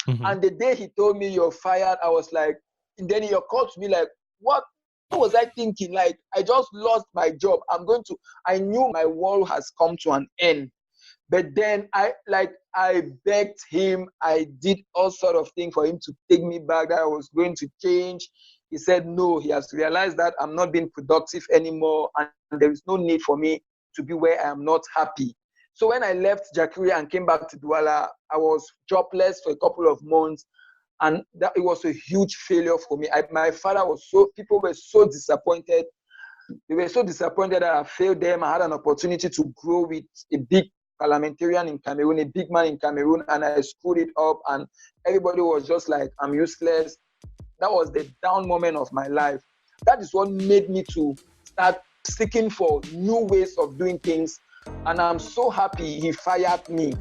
And the day he told me you're fired, I was like, and then he occurred to me like, what was I thinking? Like, I just lost my job. I knew my world has come to an end. But then I begged him. I did all sort of things for him to take me back, that I was going to change. He said no, he has realized that I'm not being productive anymore and there is no need for me to be where I am not happy. So when I left Jakiri and came back to Douala, I was jobless for a couple of months, and that it was a huge failure for me. My father people were so disappointed. They were so disappointed that I failed them. I had an opportunity to grow with a big parliamentarian in Cameroon, a big man in Cameroon, and I screwed it up, and everybody was just like, I'm useless. That was the down moment of my life. That is what made me to start seeking for new ways of doing things, and I'm so happy he fired me.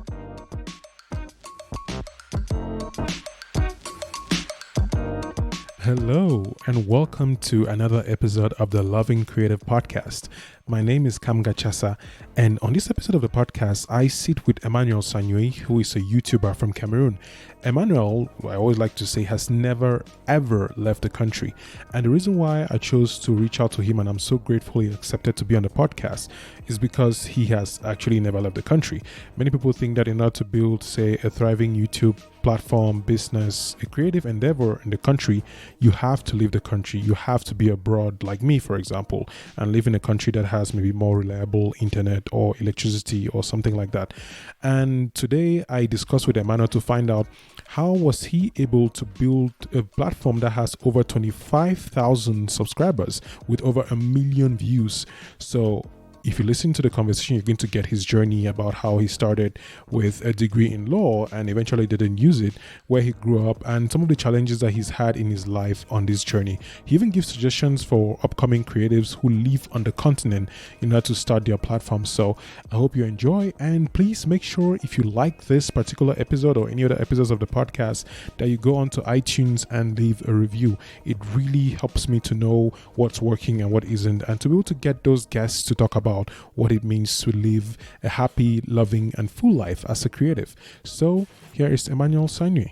Hello, and welcome to another episode of the Loving Creative Podcast. My name is Kam Gachasa, and on this episode of the podcast, I sit with Emmanuel Nsanyui, who is a YouTuber from Cameroon. Emmanuel, I always like to say, has never ever left the country. And the reason why I chose to reach out to him, and I'm so grateful he accepted to be on the podcast, is because he has actually never left the country. Many people think that in order to build, say, a thriving YouTube platform, business, a creative endeavor in the country, you have to leave the country. You have to be abroad, like me, for example, and live in a country that has maybe more reliable internet or electricity or something like that. And today I discussed with Emmanuel to find out how was he able to build a platform that has over 25,000 subscribers with over 1 million views. So if you listen to the conversation, you're going to get his journey about how he started with a degree in law and eventually didn't use it, where he grew up, and some of the challenges that he's had in his life on this journey. He even gives suggestions for upcoming creatives who live on the continent in order to start their platform. So I hope you enjoy, and please make sure if you like this particular episode or any other episodes of the podcast that you go onto iTunes and leave a review. It really helps me to know what's working and what isn't, and to be able to get those guests to talk about what it means to live a happy, loving, and full life as a creative. So here is Emmanuel Nsanyui.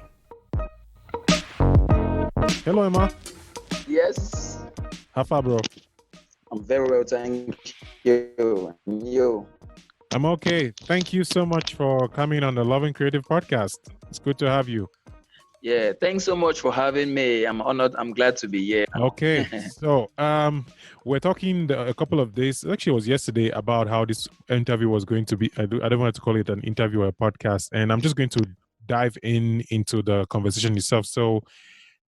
Hello, Emma. Yes. How far, bro? I'm very well, thank you. You? I'm okay. Thank you so much for coming on the Loving Creative Podcast. It's good to have you. Yeah, thanks so much for having me. I'm honored. I'm glad to be here. Okay, so we're talking a couple of days, actually it was yesterday, about how this interview was going to be. I don't want to call it an interview or a podcast, and I'm just going to dive into the conversation itself. So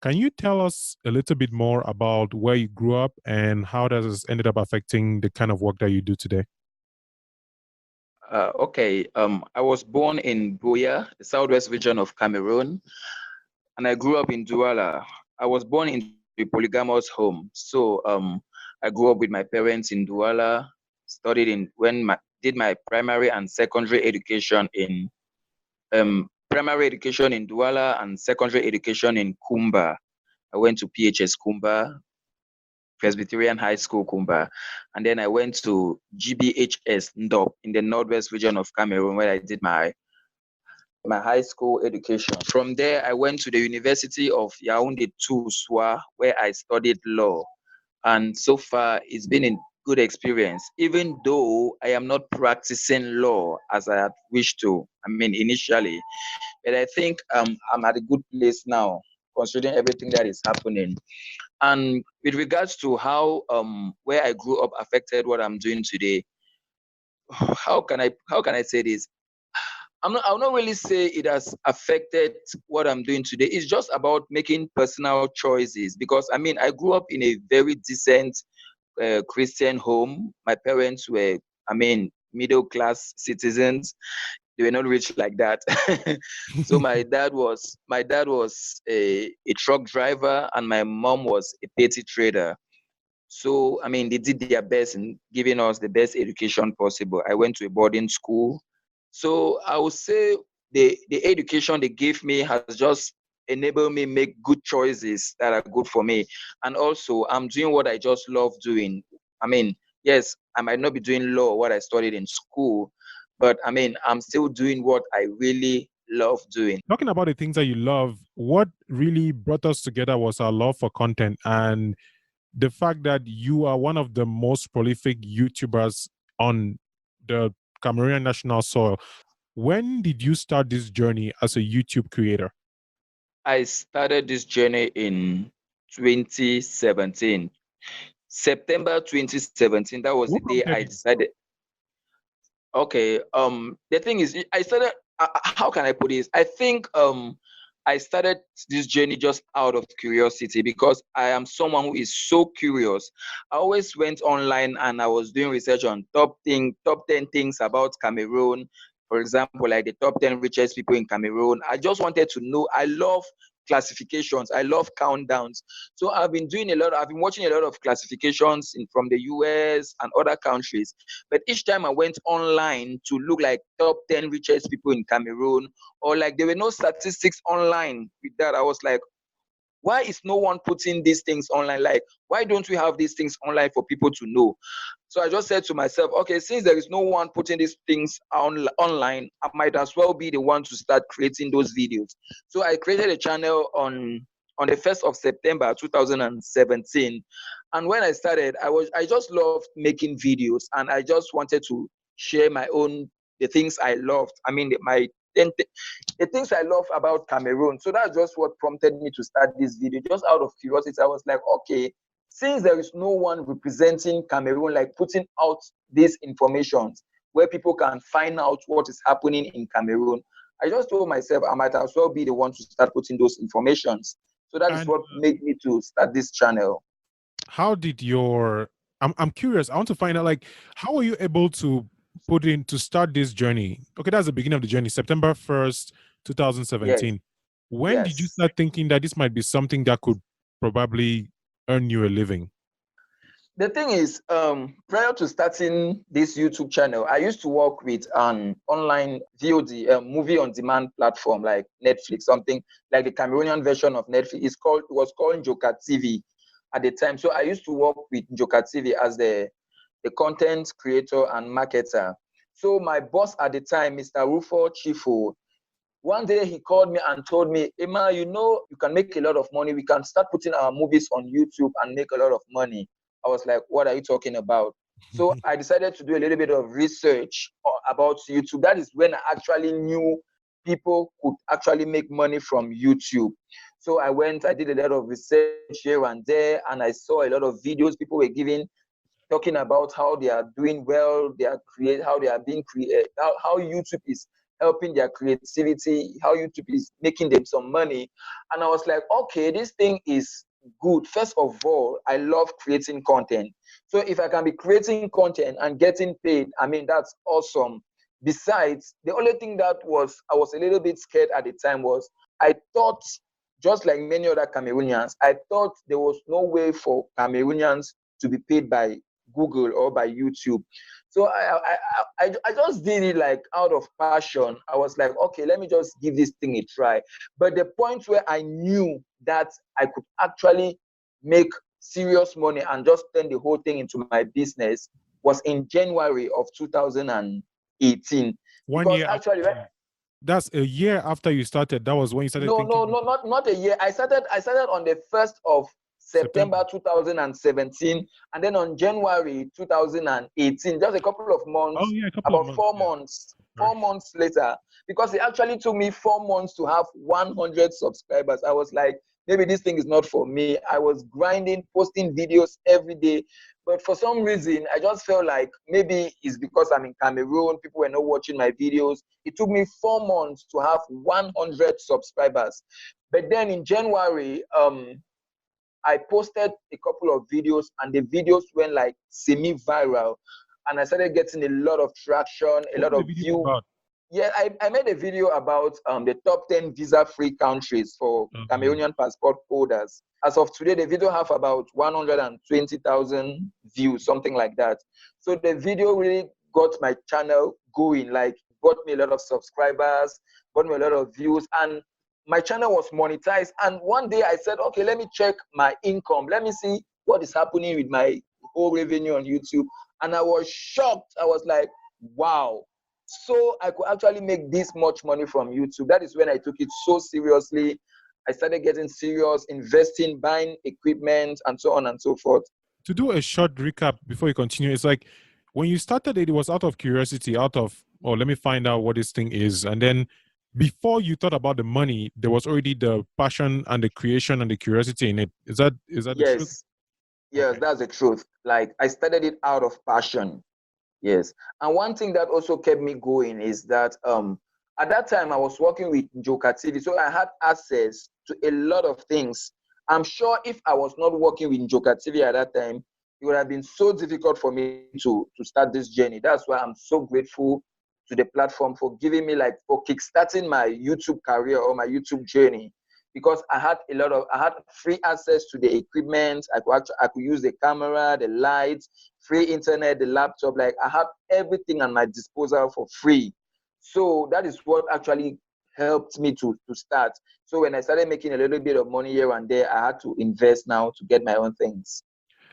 can you tell us a little bit more about where you grew up and how that has ended up affecting the kind of work that you do today? Okay. I was born in Buea, the southwest region of Cameroon, and I grew up in Douala. I was born in a polygamous home, so I grew up with my parents in Douala. Did my primary and secondary education in Douala and secondary education in Kumba. I went to PHS Kumba, Presbyterian High School Kumba, and then I went to GBHS Ndop in the northwest region of Cameroon, where I did my high school education. From there, I went to the University of Yaoundé Toussoua, where I studied law. And so far, it's been a good experience, even though I am not practicing law as I had wished to, initially. But I think I'm at a good place now, considering everything that is happening. And with regards to how where I grew up affected what I'm doing today, how can I say this? I'll not really say it has affected what I'm doing today. It's just about making personal choices, because I grew up in a very decent Christian home. My parents were, middle class citizens. They were not rich like that. So my dad was a truck driver, and my mom was a petty trader. So they did their best in giving us the best education possible. I went to a boarding school. So I would say the education they gave me has just enabled me make good choices that are good for me. And also I'm doing what I just love doing. Yes, I might not be doing law, what I studied in school, but I'm still doing what I really love doing. Talking about the things that you love, what really brought us together was our love for content and the fact that you are one of the most prolific YouTubers on the Cameroonian national soil. When did you start this journey as a YouTube creator? I started this journey in 2017. September 2017, that was the What day prompted I you? decided. Okay. The thing is, I started. How can I put this? I think I started this journey just out of curiosity because I am someone who is so curious. I always went online and I was doing research on top 10 things about Cameroon. For example, like the top 10 richest people in Cameroon. I just wanted to know. I love classifications. I love countdowns. So I've been watching a lot of classifications from the US and other countries. But each time I went online to look like top 10 richest people in Cameroon, or like there were no statistics online with that, I was like, why is no one putting these things online? Like, why don't we have these things online for people to know? So I just said to myself, okay, since there is no one putting these things online, I might as well be the one to start creating those videos. So I created a channel on the 1st of September 2017. And when I started, I just loved making videos and I just wanted to share the things I loved. I mean, the things I love about Cameroon. So that's just what prompted me to start this video, just out of curiosity. I was like, okay, since there is no one representing Cameroon, like putting out these informations where people can find out what is happening in Cameroon, I just told myself I might as well be the one to start putting those informations. So that is And what made me to start this channel. how did your I'm curious. I want to find out, like, how were you able to start this journey? Okay, that's the beginning of the journey, September 1st, Yes, 2017. When did you yes. start thinking that this might be something that could probably earn you a living? The thing is, prior to starting this YouTube channel, I used to work with an online VOD, movie on demand platform like Netflix, something like the Cameroonian version of Netflix. It was called Njoka TV at the time. So I used to work with Njoka TV as the content creator and marketer. So my boss at the time, Mr. Rofur Chifur, one day he called me and told me, Emma, you can make a lot of money. We can start putting our movies on YouTube and make a lot of money. I was like, what are you talking about? So I decided to do a little bit of research about YouTube. That is when I actually knew people could actually make money from YouTube. So I did a lot of research here and there, and I saw a lot of videos people were talking about how they are doing well, how they are being created, how YouTube is helping their creativity, how YouTube is making them some money. And I was like, okay, this thing is good. First of all, I love creating content. So if I can be creating content and getting paid, I mean, that's awesome. Besides, the only thing I was a little bit scared at the time was I thought, just like many other Cameroonians, I thought there was no way for Cameroonians to be paid by Google or by YouTube. So I just did it like out of passion. I was like, okay, let me just give this thing a try. But the point where I knew that I could actually make serious money and just turn the whole thing into my business was in January of 2018. One Because year actually, after, that's a year after you started. That was when you started no, thinking not a year. I started on the 1st of September. September 2017, and then on January 2018, just a couple of Oh months, yeah, a couple of about months. 4 months, Right. 4 months later, because it actually took me 4 months to have 100 subscribers. I was like, maybe this thing is not for me. I was grinding, posting videos every day. But for some reason, I just felt like maybe it's because I'm in Cameroon, people were not watching my videos. It took me 4 months to have 100 subscribers. But then in January, I posted a couple of videos and the videos went like semi-viral. And I started getting a lot of traction, a What lot was the of video views. about? Yeah, I made a video about the top 10 visa-free countries for Uh-huh. Cameroonian passport holders. As of today, the video have about 120,000 views, something like that. So the video really got my channel going, like got me a lot of subscribers, got me a lot of views, and my channel was monetized. And one day I said, okay, let me check my income. Let me see what is happening with my whole revenue on YouTube. And I was shocked. I was like, wow, so I could actually make this much money from YouTube. That is when I took it so seriously. I started getting serious, investing, buying equipment, and so on and so forth. To do a short recap before you continue, it's like when you started it was out of curiosity, out of, oh, let me find out what this thing is. And then before you thought about the money, there was already the passion and the creation and the curiosity in it. Is that the truth? Yes, yes, Okay. that's the truth. Like I started it out of passion. Yes. And one thing that also kept me going is that at that time I was working with Njoka TV, so I had access to a lot of things. I'm sure if I was not working with Njoka TV at that time, it would have been so difficult for me to start this journey. That's why I'm so grateful to the platform for giving me, like, for kickstarting my YouTube career or my YouTube journey, because I had free access to the equipment. I could use the camera, the lights, free internet, the laptop. Like I had everything at my disposal for free. So that is what actually helped me to start. So when I started making a little bit of money here and there, I had to invest now to get my own things.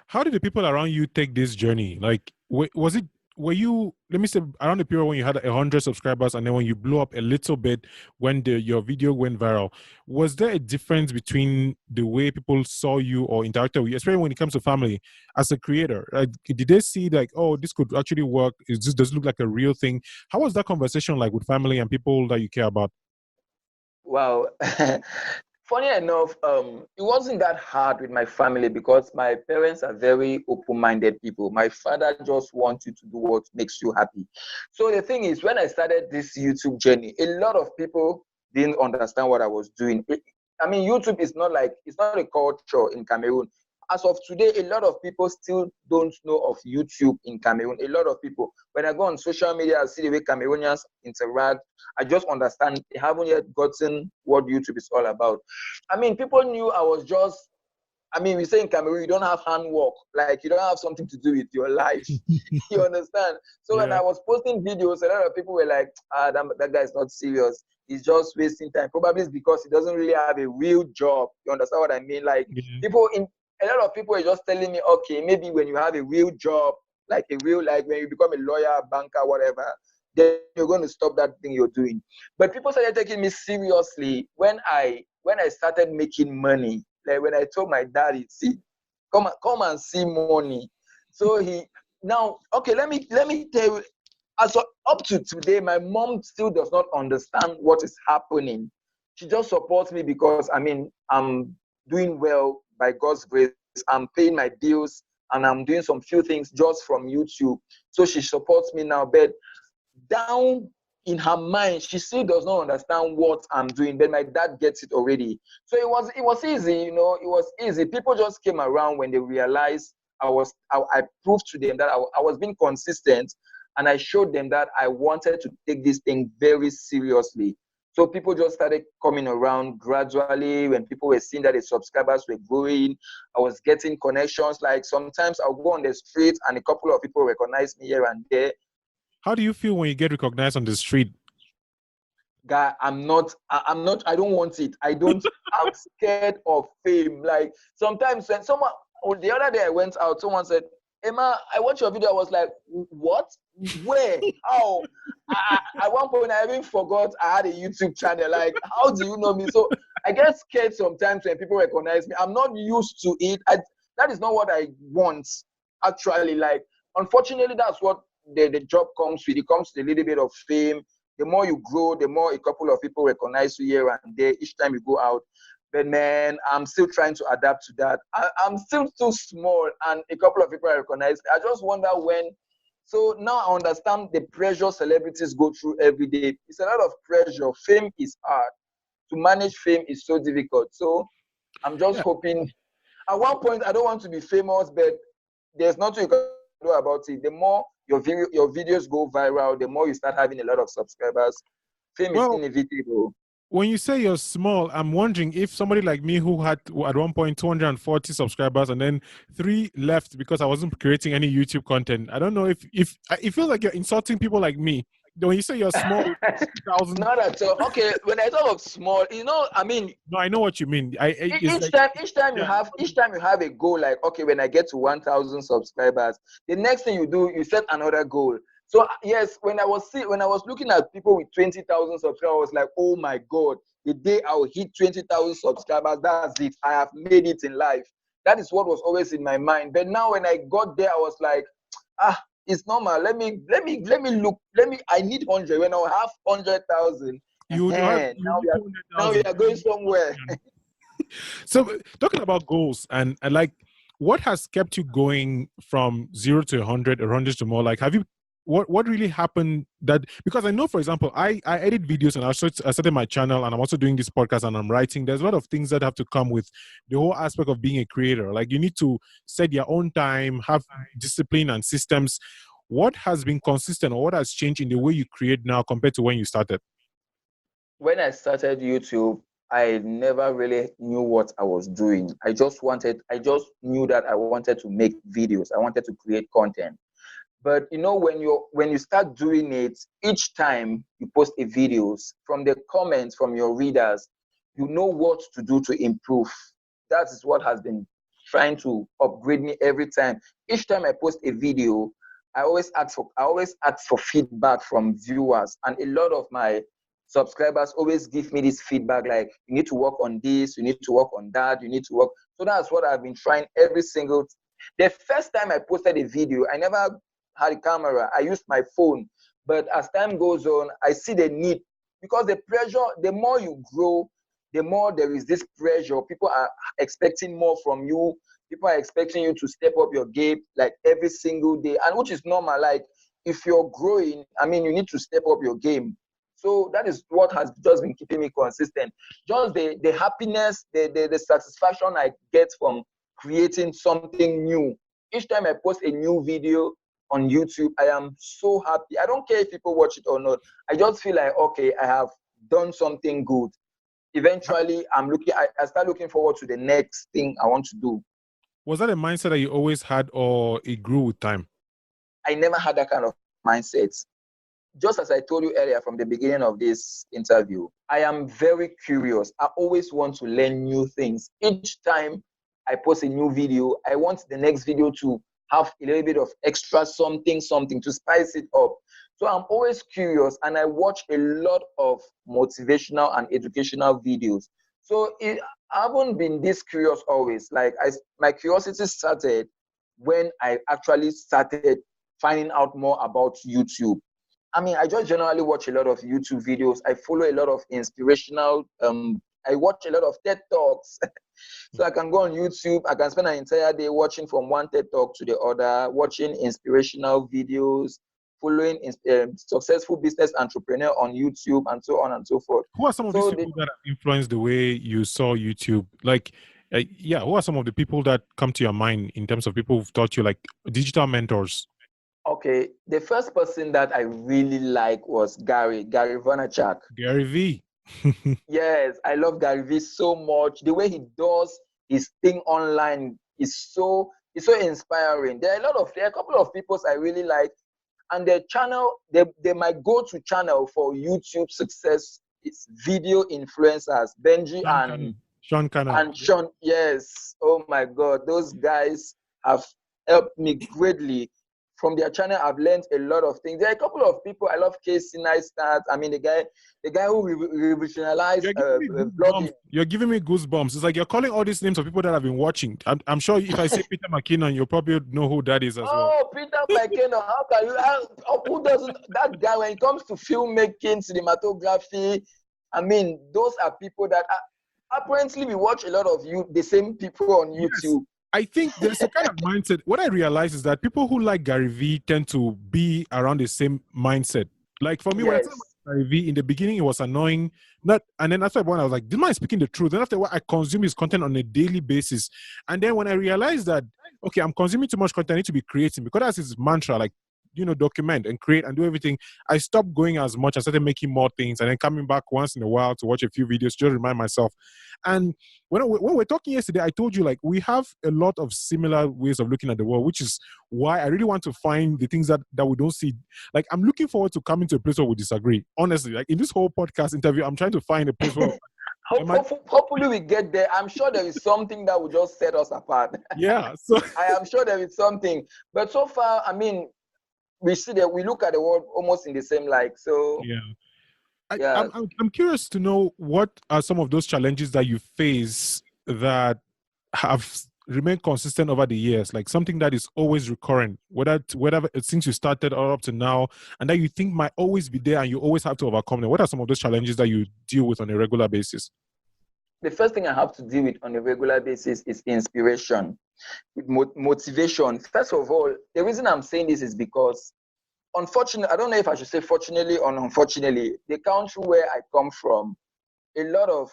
How did the people around you take this journey? Like, were you, let me say, around the period when you had 100 subscribers and then when you blew up a little bit, when your video went viral, was there a difference between the way people saw you or interacted with you, especially when it comes to family as a creator? Like, did they see like, oh, this could actually work? Does it look like a real thing? How was that conversation like with family and people that you care about? Wow. Funny enough, it wasn't that hard with my family because my parents are very open-minded people. My father just wants you to do what makes you happy. So the thing is, when I started this YouTube journey, a lot of people didn't understand what I was doing. I mean, YouTube is not like, it's not a culture in Cameroon. As of today, a lot of people still don't know of YouTube in Cameroon. A lot of people, when I go on social media, I see the way Cameroonians interact. I just understand they haven't yet gotten what YouTube is all about. I mean, people knew I was just, I mean, we say in Cameroon, you don't have handwork, like you don't have something to do with your life. You understand? So when Yeah. I was posting videos, a lot of people were like, that guy is not serious. He's just wasting time. Probably it's because he doesn't really have a real job. You understand what I mean? Like Yeah. a lot of people are just telling me, okay, maybe when you have a real job, like when you become a lawyer, banker, whatever, then you're going to stop that thing you're doing. But people started taking me seriously when I started making money. Like when I told my daddy, see, come and see money. So he now, okay, let me tell you, as of, up to today, my mom still does not understand what is happening. She just supports me because I mean I'm doing well by God's grace. I'm paying my bills and I'm doing some few things just from YouTube. So she supports me now. But down in her mind, she still does not understand what I'm doing. But my dad gets it already. So it was easy, you know, it was easy. People just came around when they realized I proved to them that I was being consistent, and I showed them that I wanted to take this thing very seriously. So people just started coming around gradually. When people were seeing that the subscribers were growing, I was getting connections. Like sometimes I'll go on the street and a couple of people recognize me here and there. How do you feel when you get recognized on the street? Guy, I don't want it. I'm scared of fame. Like sometimes when the other day I went out, someone said, Emma, I watched your video. I was like, what? Where? How? At one point, I even forgot I had a YouTube channel. Like, how do you know me? So I get scared sometimes when people recognize me. I'm not used to it. That is not what I want, actually. Like, unfortunately, that's what the job comes with. It comes with a little bit of fame. The more you grow, the more a couple of people recognize you here and there each time you go out. But man, I'm still trying to adapt to that. I'm still too small, and a couple of people recognize me. I just wonder when. So now I understand the pressure celebrities go through every day. It's a lot of pressure. Fame is hard. To manage fame is so difficult. So I'm just Yeah. hoping. At one point, I don't want to be famous, but there's nothing you can do about it. The more your videos go viral, the more you start having a lot of subscribers. Fame is Well, inevitable. when you say you're small, I'm wondering if somebody like me who had at one point 240 subscribers and then 3 left because I wasn't creating any YouTube content. I don't know if it feels like you're insulting people like me. When you say you're small with 60,000, Not at all. Okay, when I talk of small, I mean, no, I know what you mean. It's each like, time yeah, each time you have a goal, like, okay, when I get to 1,000 subscribers, the next thing you do, you set another goal. So yes, when I was looking at people with 20,000 subscribers, I was like, oh my God, the day I'll hit 20,000 subscribers, that's it. I have made it in life. That is what was always in my mind. But now when I got there, I was like, it's normal. I need 100. When I have 100,000, You do have now we are going somewhere. So talking about goals and like, what has kept you going from 0 to 100 or 100 to more? Like, have you, what really happened that, because I know, for example, I edit videos and I started my channel and I'm also doing this podcast and I'm writing. There's a lot of things that have to come with the whole aspect of being a creator. Like, you need to set your own time, have discipline and systems. What has been consistent, or what has changed in the way you create now compared to when you started? When I started YouTube, I never really knew what I was doing. I just knew that I wanted to make videos. I wanted to create content. But when you start doing it, each time you post a videos, from the comments from your readers, you know what to do to improve. That is what has been trying to upgrade me every time. Each time I post a video, I always ask for feedback from viewers, and a lot of my subscribers always give me this feedback, like, you need to work on this, you need to work on that, you need to work. So that's what I've been trying every single. The first time I posted a video, I never had a camera. I used my phone. But as time goes on, I see the need, because the pressure, the more you grow, the more there is this pressure. People are expecting more from you. People are expecting you to step up your game like every single day, and which is normal. Like, if you're growing, you need to step up your game. So that is what has just been keeping me consistent. Just the happiness, the satisfaction I get from creating something new. Each time I post a new video on YouTube, I am so happy. I don't care if people watch it or not. I just feel like, okay, I have done something good. Eventually, I start looking forward to the next thing I want to do. Was that a mindset that you always had, or it grew with time? I never had that kind of mindset. Just as I told you earlier from the beginning of this interview, I am very curious. I always want to learn new things. Each time I post a new video, I want the next video to have a little bit of extra something to spice it up. So I'm always curious, and I watch a lot of motivational and educational videos. So I haven't been this curious always. Like, my curiosity started when I actually started finding out more about YouTube. I just generally watch a lot of YouTube videos. I follow a lot of inspirational, I watch a lot of TED Talks. So I can go on YouTube, I can spend an entire day watching from one TED Talk to the other, watching inspirational videos, following successful business entrepreneur on YouTube, and so on and so forth. Who are some of these people that have influenced the way you saw YouTube? Like, who are some of the people that come to your mind in terms of people who've taught you, like, digital mentors? Okay, the first person that I really like was Gary Vaynerchuk. Gary V. Yes, I love Gary V so much. The way he does his thing online is so inspiring. There are a couple of people I really like, and their channel, they might go to channel for YouTube success. It's video influencers, Benji and Sean. Yes, oh my God, those guys have helped me greatly. From their channel, I've learned a lot of things. There are a couple of people I love. Casey Neistat. The guy who revolutionized blogging. You're giving me goosebumps. It's like you're calling all these names of people that I've been watching. I'm sure if I say Peter McKinnon, you'll probably know who that is as well. Oh, Peter McKinnon! How can you? Who doesn't? That guy, when it comes to filmmaking, cinematography, those are people that apparently we watch a lot of the same people on YouTube. Yes. I think there's a kind of mindset. What I realize is that people who like Gary V tend to be around the same mindset. Like, for me, when I started Gary V, in the beginning, it was annoying. And then after a while, I was like, this man is speaking the truth. Then after a while, I consume his content on a daily basis. And then when I realized that, okay, I'm consuming too much content, I need to be creating, because that's his mantra, like, document and create and do everything. I stopped going as much. I started making more things and then coming back once in a while to watch a few videos, just to remind myself. And when we're talking yesterday, I told you, like, we have a lot of similar ways of looking at the world, which is why I really want to find the things that we don't see. Like, I'm looking forward to coming to a place where we disagree. Honestly, like, in this whole podcast interview, I'm trying to find a place where hopefully we get there. I'm sure there is something that will just set us apart. Yeah. So I am sure there is something. But so far, we see that we look at the world almost in the same light. So Yeah. yeah. I'm curious to know what are some of those challenges that you face that have remained consistent over the years, like something that is always recurrent, whatever since you started or up to now, and that you think might always be there and you always have to overcome them. What are some of those challenges that you deal with on a regular basis? The first thing I have to deal with on a regular basis is inspiration, with motivation. First of all, the reason I'm saying this is because, unfortunately, I don't know if I should say fortunately or unfortunately, the country where I come from, a lot of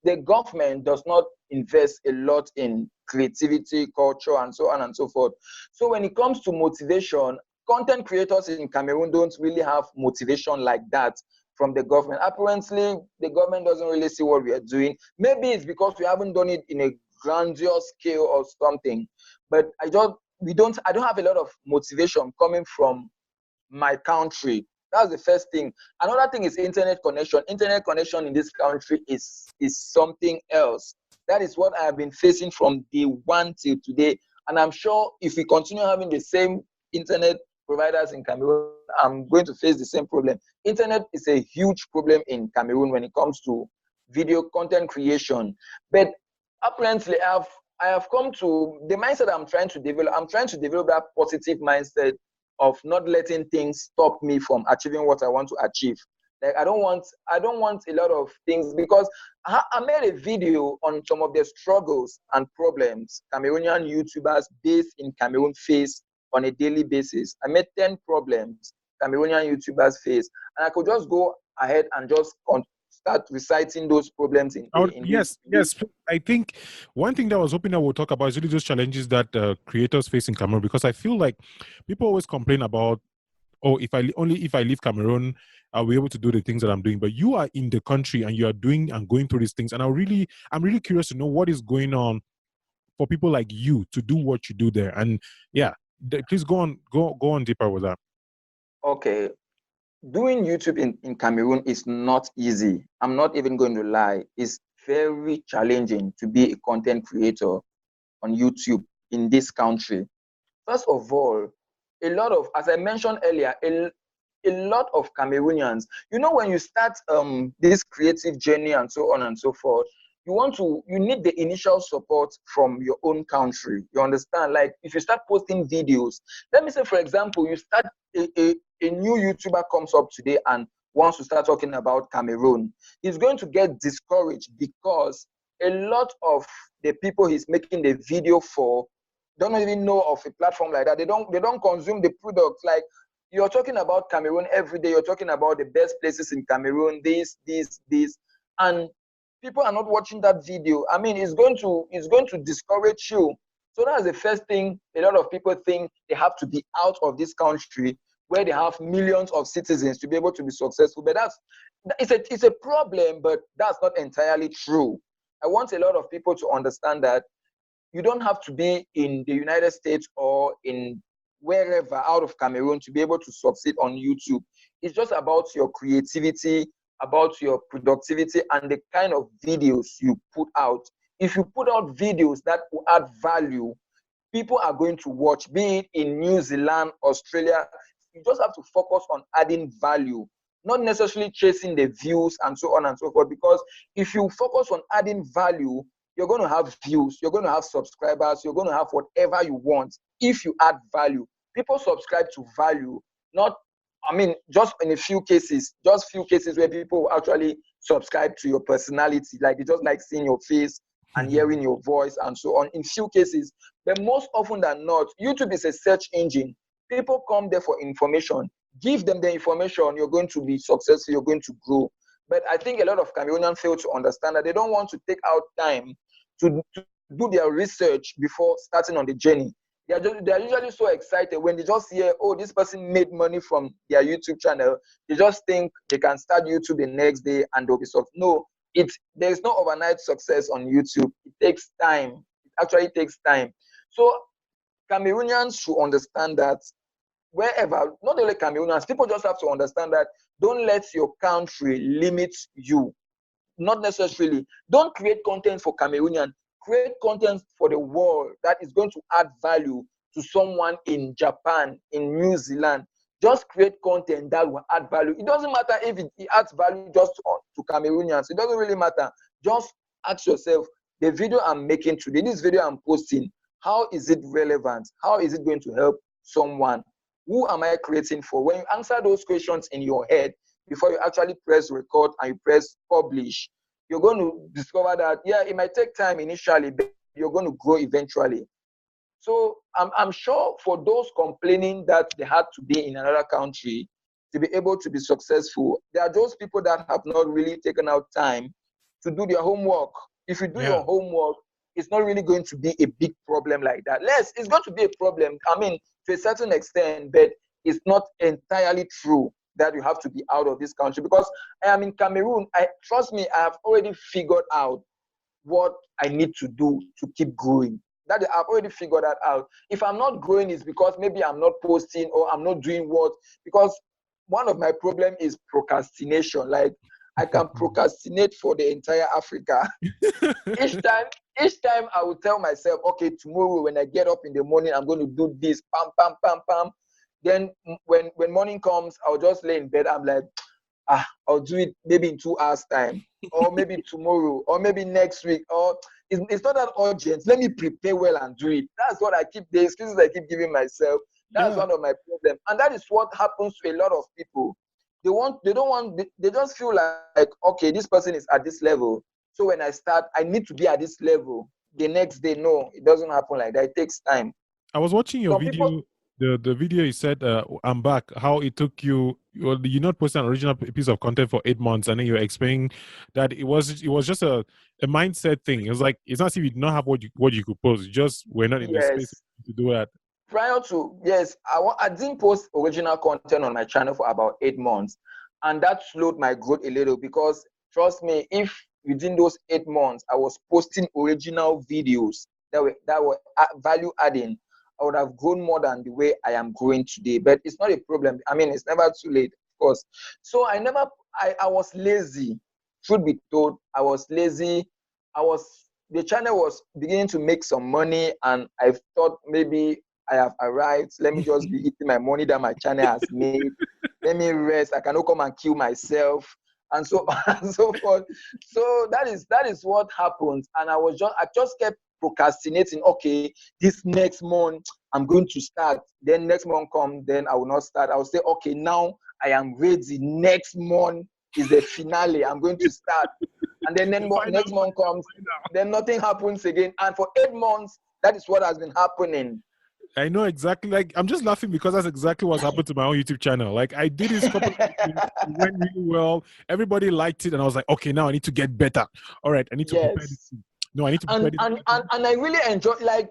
the government does not invest a lot in creativity, culture, and so on and so forth. So when it comes to motivation, content creators in Cameroon don't really have motivation like that from the government. Apparently, the government doesn't really see what we are doing. Maybe it's because we haven't done it in a grandiose scale or something. But I don't have a lot of motivation coming from my country. That's the first thing. Another thing is internet connection. Internet connection in this country is something else. That is what I have been facing from day one till today. And I'm sure if we continue having the same internet providers in Cameroon, I'm going to face the same problem. Internet is a huge problem in Cameroon when it comes to video content creation. But apparently, I have come to the mindset I'm trying to develop. I'm trying to develop that positive mindset of not letting things stop me from achieving what I want to achieve. Like I don't want a lot of things, because I made a video on some of the struggles and problems Cameroonian YouTubers based in Cameroon face on a daily basis. I made 10 problems Cameroonian YouTubers face, and I could just go ahead and just start reciting those problems in Yes. I think one thing that I was hoping I would talk about is really those challenges that creators face in Cameroon, because I feel like people always complain about, oh, if I leave Cameroon, I'll be able to do the things that I'm doing. But you are in the country and you are doing and going through these things, and I'm really curious to know what is going on for people like you to do what you do there. And yeah, please go on deeper with that. Okay. Doing YouTube in Cameroon is not easy. I'm not even going to lie. It's very challenging to be a content creator on YouTube in this country. First of all, a lot of, as I mentioned earlier, a lot of Cameroonians, when you start this creative journey and so on and so forth, you need the initial support from your own country. You understand? Like if you start posting videos, let me say, for example, you start a new YouTuber comes up today and wants to start talking about Cameroon. He's going to get discouraged because a lot of the people he's making the video for don't even know of a platform like that. They don't consume the products. Like you're talking about Cameroon every day. You're talking about the best places in Cameroon, this, and people are not watching that video. I mean, it's going to discourage you. So that's the first thing. A lot of people think they have to be out of this country where they have millions of citizens to be able to be successful. But it's a problem, but that's not entirely true. I want a lot of people to understand that you don't have to be in the United States or in wherever out of Cameroon to be able to succeed on YouTube. It's just about your creativity, about your productivity, and the kind of videos you put out. If you put out videos that will add value, people are going to watch, be it in New Zealand, Australia. You just have to focus on adding value, not necessarily chasing the views and so on and so forth. Because if you focus on adding value, you're going to have views, you're going to have subscribers, you're going to have whatever you want if you add value. People subscribe to value, just in a few cases, where people actually subscribe to your personality. Like they just like seeing your face and hearing your voice and so on, in few cases. But most often than not, YouTube is a search engine. People come there for information. Give them the information, you're going to be successful, you're going to grow. But I think a lot of Cameroonians fail to understand that they don't want to take out time to do their research before starting on the journey. They are usually so excited when they just hear, oh, this person made money from their YouTube channel. They just think they can start YouTube the next day and they'll be successful. No, there's no overnight success on YouTube. It takes time. It actually takes time. So Cameroonians should understand that wherever, not only Cameroonians, people just have to understand that don't let your country limit you. Not necessarily. Don't create content for Cameroonian. Create content for the world that is going to add value to someone in Japan, in New Zealand. Just create content that will add value. It doesn't matter if it adds value just to Cameroonians. It doesn't really matter. Just ask yourself, the video I'm making today, this video I'm posting, how is it relevant? How is it going to help someone? Who am I creating for? When you answer those questions in your head before you actually press record and you press publish, you're going to discover that, yeah, it might take time initially, but you're going to grow eventually. So I'm sure for those complaining that they had to be in another country to be able to be successful, there are those people that have not really taken out time to do their homework. If you do your homework, it's not really going to be a big problem like that. It's going to be a problem, I mean, to a certain extent, but it's not entirely true that you have to be out of this country. Because I am in Cameroon. Trust me, I have already figured out what I need to do to keep growing. That I've already figured that out. If I'm not growing, it's because maybe I'm not posting or I'm not doing what. Because one of my problem is procrastination. Like, I can procrastinate for the entire Africa. Each time I will tell myself, okay, tomorrow when I get up in the morning, I'm going to do this, pam, pam, pam, pam. Then when morning comes, I'll just lay in bed. I'm like, I'll do it maybe in 2 hours time, or maybe tomorrow, or maybe next week, or it's not that urgent. Let me prepare well and do it. That's what the excuses I keep giving myself. That's one of my problems. And that is what happens to a lot of people. They just feel like, okay, this person is at this level. So when I start, I need to be at this level. The next day, no, it doesn't happen like that. It takes time. I was watching your video. The video you said, I'm back, how it took you not posting an original piece of content for 8 months, and then you're explaining that it was just a mindset thing. It was like, it's not as if you did not have what you could post, you just were not in the space to do that. Prior to, I didn't post original content on my channel for about 8 months, and that slowed my growth a little, because trust me, if within those 8 months I was posting original videos that were value adding, I would have grown more than the way I am growing today. But it's not a problem. I mean, it's never too late, of course. So I was lazy. Truth be told, I was lazy. The channel was beginning to make some money, and I thought maybe I have arrived. Let me just be eating my money that my channel has made. Let me rest. I cannot come and kill myself, and so on and so forth. So that is what happened. And I just kept procrastinating. Okay, this next month I'm going to start. Then next month comes, then I will not start. I will say, okay, now I am ready. Next month is the finale. I'm going to start. And then next month comes, then nothing happens again. And for 8 months, that is what has been happening. I know exactly. Like, I'm just laughing because that's exactly what's happened to my own YouTube channel. Like, I did this couple of things, it went really well. Everybody liked it, and I was like, okay, now I need to get better. All right, I need to prepare this. No, I need to prepare this. And I really enjoy, like,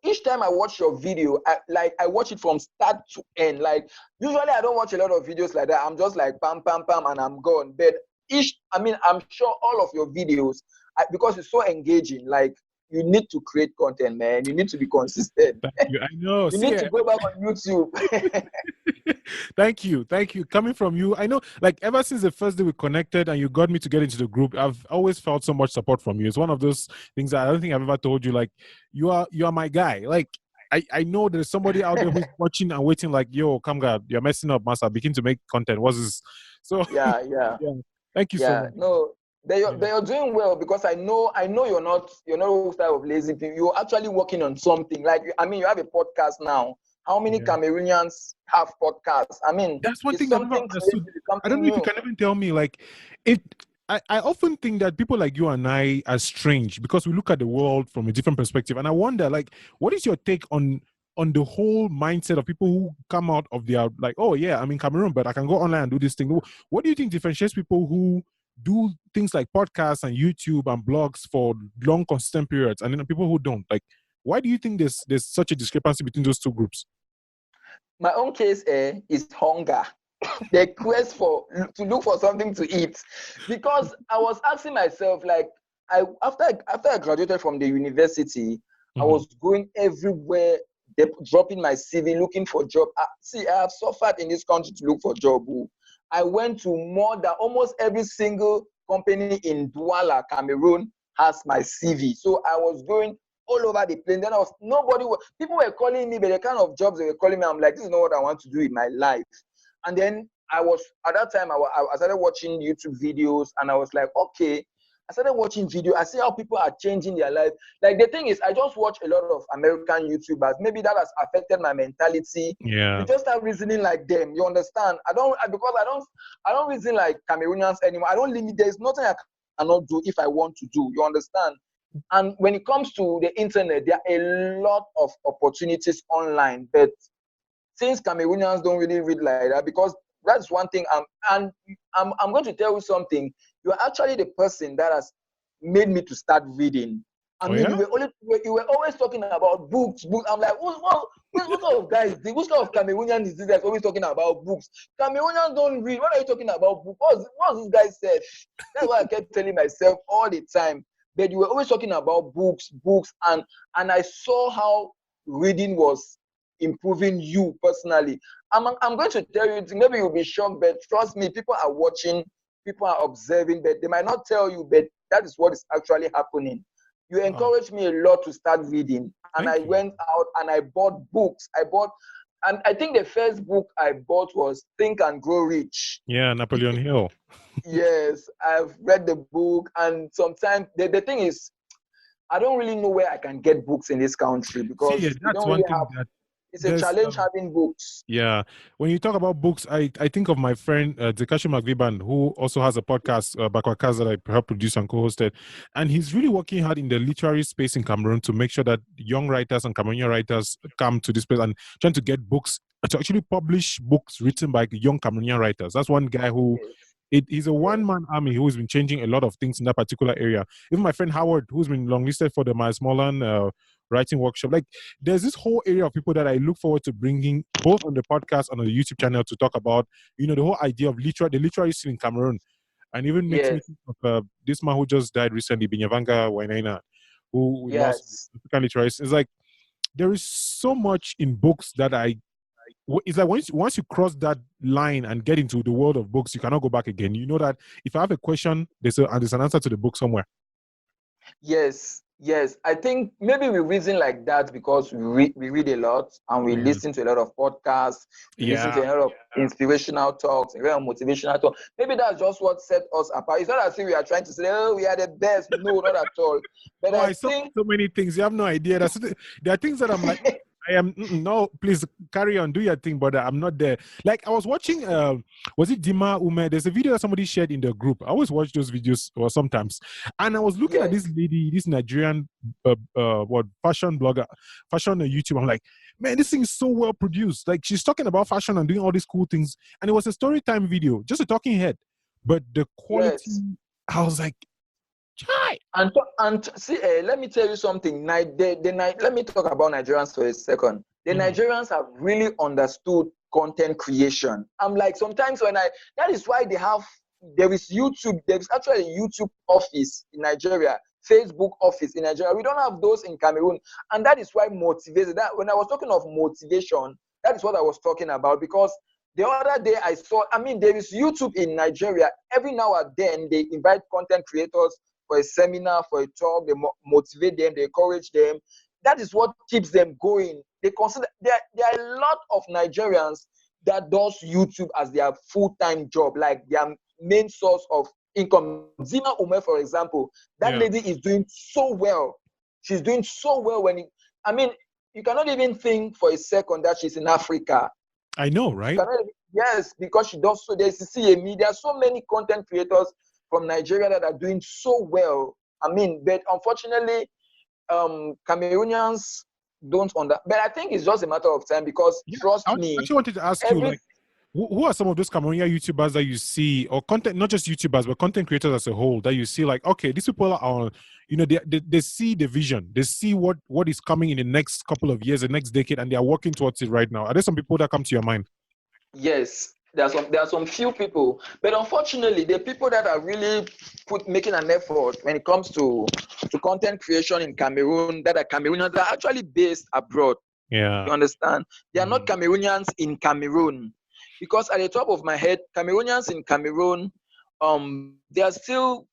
each time I watch your video, I watch it from start to end. Like, usually I don't watch a lot of videos like that. I'm just like, pam, pam, pam, and I'm gone. But I'm sure all of your videos, because it's so engaging, like, you need to create content, man. You need to be consistent. Thank you. I know. You need to go back on YouTube. Thank you. Coming from you, I know, like, ever since the first day we connected and you got me to get into the group, I've always felt so much support from you. It's one of those things that I don't think I've ever told you. Like, you are my guy. Like, I know there's somebody out there who's watching and waiting, like, yo, Kamga, you're messing up, master. Begin to make content. What's this? So yeah. Thank you so much. No, they are doing well, because I know you're not those type of lazy people. You're actually working on something. Like, you have a podcast now. How many Cameroonians have podcasts? I mean, that's one thing I've never understood. I don't know if you can even tell me, like, I often think that people like you and I are strange because we look at the world from a different perspective. And I wonder, like, what is your take on the whole mindset of people who come out of their, like, oh yeah, I'm in Cameroon, but I can go online and do this thing. What do you think differentiates people who do things like podcasts and YouTube and blogs for long, consistent periods, and then people who don't? Like, why do you think there's such a discrepancy between those two groups? My own case is hunger. The quest to look for something to eat. Because I was asking myself, like, after I graduated from the university, I was going everywhere, dropping my CV, looking for job. I have suffered in this country to look for job. I went to more than almost every single company in Douala, Cameroon, has my CV. So I was going all over the place. Then people were calling me, but the kind of jobs they were calling me, I'm like, this is not what I want to do in my life. And then at that time, I started watching YouTube videos, and I was like, okay. I started watching videos. I see how people are changing their life. Like, the thing is, I just watch a lot of American YouTubers. Maybe that has affected my mentality. Yeah. You just start reasoning like them. You understand? I don't reason like Cameroonians anymore. I don't limit. There's nothing I cannot do if I want to do. You understand? And when it comes to the internet, there are a lot of opportunities online. But since Cameroonians don't really read like that, because that's one thing. I'm going to tell you something. You are actually the person that has made me to start reading. I mean, you were always talking about books. I'm like, what sort of guy is this? What sort of Cameroonian is this that's always talking about books? Cameroonians don't read. What are you talking about books? What's this guy said? That's what I kept telling myself all the time. But you were always talking about books, and I saw how reading was improving you personally. I'm going to tell you, maybe you'll be shocked, but trust me, people are watching, people are observing, but they might not tell you, but that is what is actually happening. You encouraged me a lot to start reading, and I went out and I bought books. And I think the first book I bought was Think and Grow Rich. Yeah, Napoleon Hill. Yes, I've read the book, and sometimes the thing is, I don't really know where I can get books in this country, because that's one thing that it's a challenge having books. Yeah. When you talk about books, I think of my friend Zekashi Magviban, who also has a podcast, Bakwakaz, that I helped produce and co-hosted. And he's really working hard in the literary space in Cameroon to make sure that young writers and Cameroonian writers come to this place and trying to get books, to actually publish books written by young Cameroonian writers. That's one guy who... He's a one-man army who's been changing a lot of things in that particular area. Even my friend Howard, who's been longlisted for the Miles Molan writing workshop. Like, there's this whole area of people that I look forward to bringing both on the podcast and on the YouTube channel to talk about, the whole idea of the literary scene in Cameroon. And even makes me think of this man who just died recently, Binyavanga Wainaina, who lost African literacy. It's like, there is so much in books that it's like once you cross that line and get into the world of books, you cannot go back again. You know that if I have a question, there's an answer to the book somewhere. Yes. I think maybe we reason like that because we read a lot, and we listen to a lot of podcasts. We listen to a lot of inspirational talks, a lot of motivational talk. Maybe that's just what set us apart. It's not as if we are trying to say, oh, we are the best. No, not at all. But I think so many things. You have no idea. There are things that I'm like, I am no, please carry on, do your thing, but I'm not there. Like, I was watching, was it Dima Ume? There's a video that somebody shared in the group. I always watch those videos, or sometimes, and I was looking at this lady, this Nigerian fashion blogger, fashion YouTuber. I'm like, man, this thing is so well produced. Like, she's talking about fashion and doing all these cool things, and it was a story time video, just a talking head, but the quality, I was like, hi. And see, let me tell you something. Let me talk about Nigerians for a second. The Nigerians have really understood content creation. I'm like, sometimes that is why there is YouTube. There is actually a YouTube office in Nigeria, Facebook office in Nigeria. We don't have those in Cameroon, and that is why motivation. That when I was talking of motivation, that is what I was talking about, because the other day I saw. I mean, there is YouTube in Nigeria. Every now and then they invite content creators for a seminar, for a talk. They motivate them, they encourage them. That is what keeps them going. They consider there are a lot of Nigerians that does YouTube as their full-time job, like their main source of income. Zima Ume, for example, that lady is doing so well. She's doing so well you cannot even think for a second that she's in Africa. I know, right? Yes, because she does so. There's CME. There are so many content creators from Nigeria that are doing so well. But unfortunately, Cameroonians don't understand. But I think it's just a matter of time, because trust me. I actually wanted to ask you, like, who are some of those Cameroonian YouTubers that you see, or content, not just YouTubers, but content creators as a whole, that you see like, okay, these people are, they see the vision, they see what is coming in the next couple of years, the next decade, and they are working towards it right now. Are there some people that come to your mind? Yes. There are some few people, but unfortunately, the people that are really making an effort when it comes to content creation in Cameroon, that are Cameroonians, that are actually based abroad. Yeah, you understand? They are not Cameroonians in Cameroon, because at the top of my head, Cameroonians in Cameroon, they are still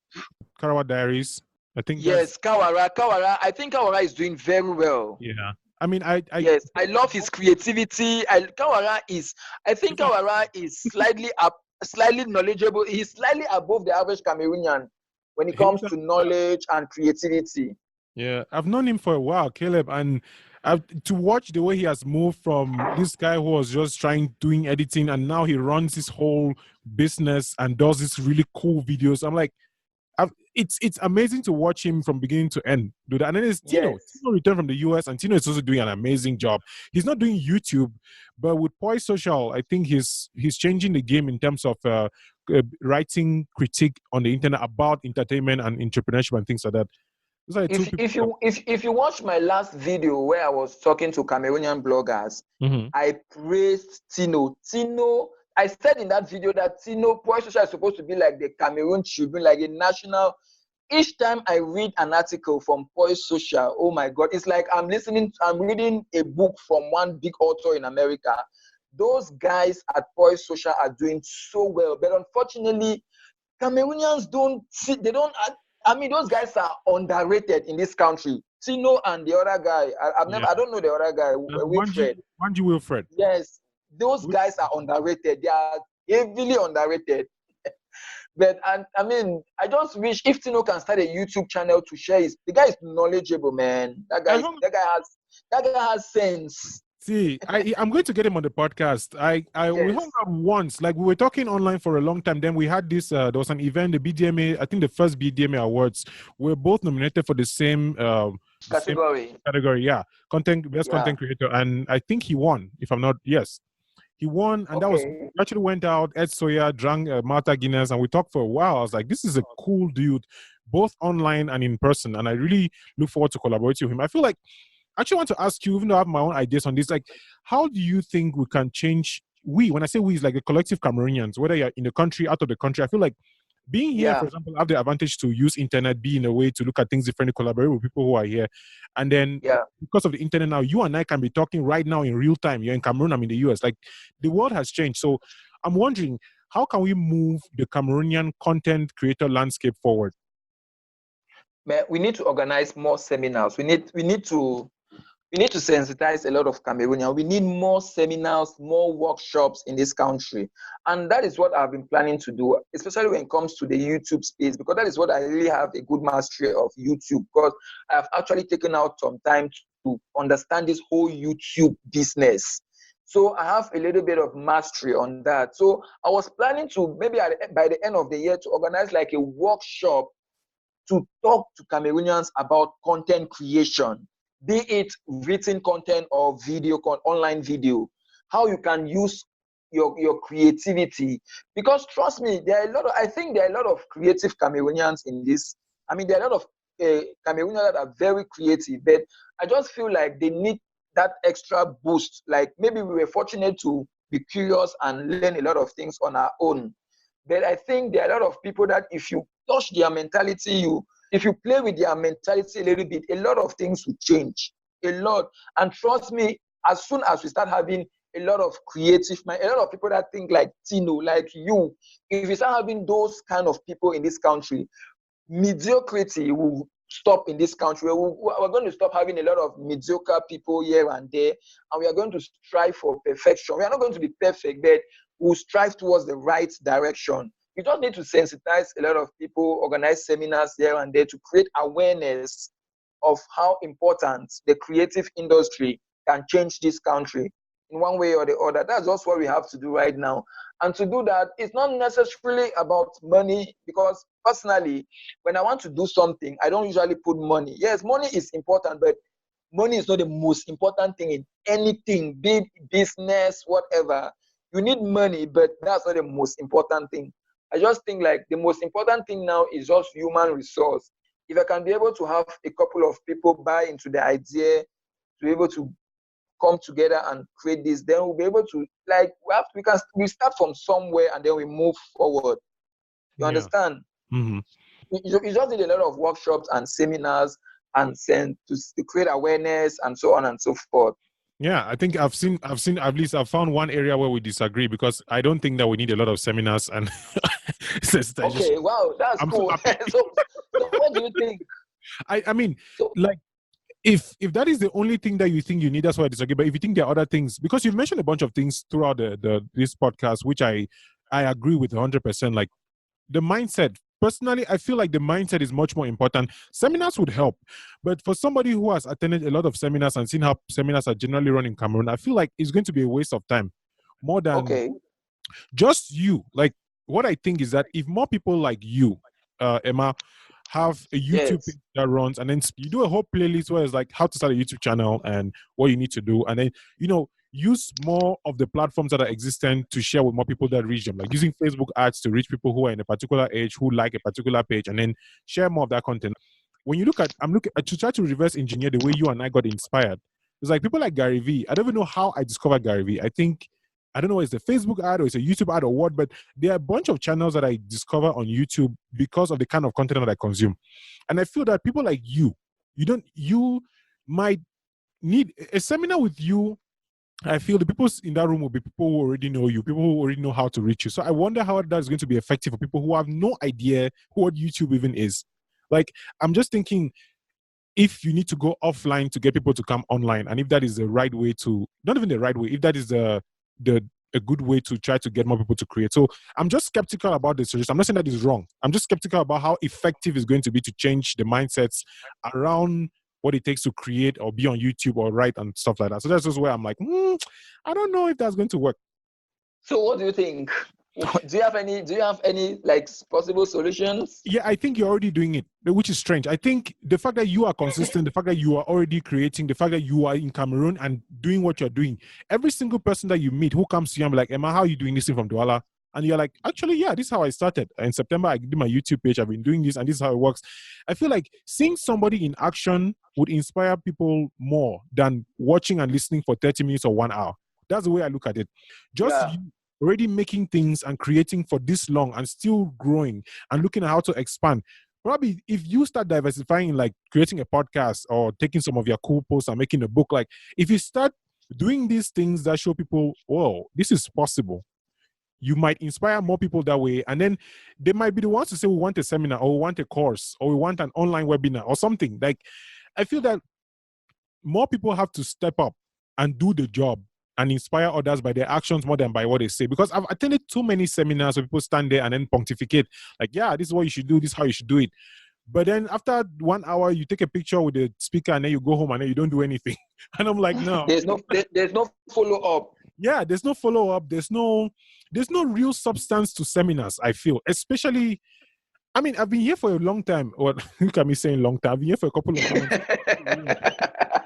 Karawa Diaries. I think that's, Yes, Kawara. Kawara. I think Kawara is doing very well. yeah. I mean, I Yes, I love his creativity. I think Kawara is slightly knowledgeable. He's slightly above the average Cameroonian when it comes to knowledge and creativity. yeah, I've known him for a while, Caleb, and to watch the way he has moved from this guy who was just doing editing, and now he runs his whole business and does these really cool videos. I'm like, it's amazing to watch him from beginning to end do that. And then there's Tino. Yes. Tino returned from the US, and Tino is also doing an amazing job. He's not doing YouTube, but with Poise Social, I think he's changing the game in terms of writing critique on the internet about entertainment and entrepreneurship and things like that. Those are the two people. If you watch my last video where I was talking to Cameroonian bloggers, I praised Tino. I said in that video that Poise Social is supposed to be like the Cameroon Tribune, like a national. Each time I read an article from Poise Social, oh my God, it's like I'm reading a book from one big author in America. Those guys at Poise Social are doing so well, but unfortunately, Cameroonians I mean, those guys are underrated in this country. Tino and the other guy, I don't know the other guy, Wilfred. Wanji Wilfred. Yes, those guys are underrated. They are heavily underrated. But I mean, I just wish if Tino can start a YouTube channel to share the guy is knowledgeable, man. That guy has sense. See, I'm going to get him on the podcast. We hung out once, like we were talking online for a long time. Then we had this. There was an event, the BDMA. I think the first BDMA Awards. We're both nominated for the same category. Yeah, best content creator, and I think he won. If I'm not, yes, he won, and that was actually went out. Ed Soya drank Martha Guinness, and we talked for a while. I was like, this is a cool dude, both online and in person, and I really look forward to collaborating with him. I feel like. I actually want to ask you, even though I have my own ideas on this, like, how do you think we can change? When I say we, is like a collective Cameroonians, whether you're in the country, out of the country. I feel like being here, for example, have the advantage to use internet, be in a way to look at things differently, collaborate with people who are here. And then because of the internet now, you and I can be talking right now in real time. You're in Cameroon, I'm in the US. Like, the world has changed. So I'm wondering, how can we move the Cameroonian content creator landscape forward? Man, we need to organize more seminars. We need to sensitize a lot of Cameroonians. We need more seminars, more workshops in this country. And that is what I've been planning to do, especially when it comes to the YouTube space, because that is what I really have a good mastery of YouTube, because I've actually taken out some time to understand this whole YouTube business. So I have a little bit of mastery on that. So I was planning to maybe by the end of the year to organize like a workshop to talk to Cameroonians about content creation, be it written content or online video, how you can use your creativity. Because trust me, I think there are a lot of creative Cameroonians in this. I mean, there are a lot of Cameroonians that are very creative, but I just feel like they need that extra boost. Like maybe we were fortunate to be curious and learn a lot of things on our own. But I think there are a lot of people that if you touch their mentality, if you play with their mentality a little bit, a lot of things will change. A lot. And trust me, as soon as we start having a lot of creative mind, a lot of people that think like Tino, like you, if we start having those kind of people in this country, mediocrity will stop in this country. We're going to stop having a lot of mediocre people here and there, and we are going to strive for perfection. We are not going to be perfect, but we'll strive towards the right direction. You just need to sensitize a lot of people, organize seminars here and there to create awareness of how important the creative industry can change this country in one way or the other. That's just what we have to do right now. And to do that, it's not necessarily about money, because personally, when I want to do something, I don't usually put money. Yes, money is important, but money is not the most important thing in anything, big business, whatever. You need money, but that's not the most important thing. I just think like the most important thing now is just human resource. If I can be able to have a couple of people buy into the idea, to be able to come together and create this, then we'll be able to we start from somewhere and then we move forward. You understand? Mm-hmm. You just need a lot of workshops and seminars and to create awareness and so on and so forth. Yeah, I think I've seen at least I've found one area where we disagree, because I don't think that we need a lot of seminars and okay, wow, that's cool. So what do you think? I mean, So like, if that is the only thing that you think you need, that's why I disagree. But if you think there are other things, because you've mentioned a bunch of things throughout this podcast, which I agree with 100%. Like the mindset. Personally, I feel like the mindset is much more important. Seminars would help, but for somebody who has attended a lot of seminars and seen how seminars are generally run in Cameroon, I feel like it's going to be a waste of time, more than okay, just you. Like, what I think is that if more people like you, Emma, have a YouTube yes. page that runs, and then you do a whole playlist where it's like how to start a YouTube channel and what you need to do, and then use more of the platforms that are existent to share with more people that reach them, like using Facebook ads to reach people who are in a particular age who like a particular page, and then share more of that content. When you look at, I'm looking to try to reverse engineer the way you and I got inspired. It's like people like Gary Vee. I don't even know how I discovered Gary Vee. I think, I don't know, it's a Facebook ad or it's a YouTube ad or what, but there are a bunch of channels that I discover on YouTube because of the kind of content that I consume. And I feel that people like you might need a seminar with you. I feel the people in that room will be people who already know you, people who already know how to reach you. So I wonder how that's going to be effective for people who have no idea what YouTube even is. Like, I'm just thinking, if you need to go offline to get people to come online, and if that is the right way to, not even the right way, if that is the a good way to try to get more people to create. So I'm just skeptical about this solution. I'm not saying that is wrong. I'm just skeptical about how effective it's going to be to change the mindsets around what it takes to create or be on YouTube or write and stuff like that. So that's just where I'm like, I don't know if that's going to work. So what do you think? Do you have any like possible solutions? Yeah, I think you're already doing it, which is strange. I think the fact that you are consistent, the fact that you are already creating, the fact that you are in Cameroon and doing what you're doing, every single person that you meet who comes to you, I'm like, Emma, how are you doing this thing from Douala? And you're like, actually, yeah, this is how I started. In September, I did my YouTube page. I've been doing this, and this is how it works. I feel like seeing somebody in action would inspire people more than watching and listening for 30 minutes or 1 hour. That's the way I look at it. Just Yeah. you already making things and creating for this long and still growing and looking at how to expand. Probably if you start diversifying, like creating a podcast or taking some of your cool posts and making a book, like if you start doing these things that show people, whoa, this is possible, you might inspire more people that way. And then they might be the ones to say, we want a seminar or we want a course or we want an online webinar or something. Like, I feel that more people have to step up and do the job and inspire others by their actions more than by what they say. Because I've attended too many seminars where people stand there and then pontificate, like, yeah, this is what you should do, this is how you should do it. But then after 1 hour, you take a picture with the speaker and then you go home and then you don't do anything. And I'm like, no. There's no follow up. Yeah, there's no follow up. There's no real substance to seminars, I feel. Especially, I mean, I've been here for a long time. Or look at me saying long time. I've been here for a couple of months.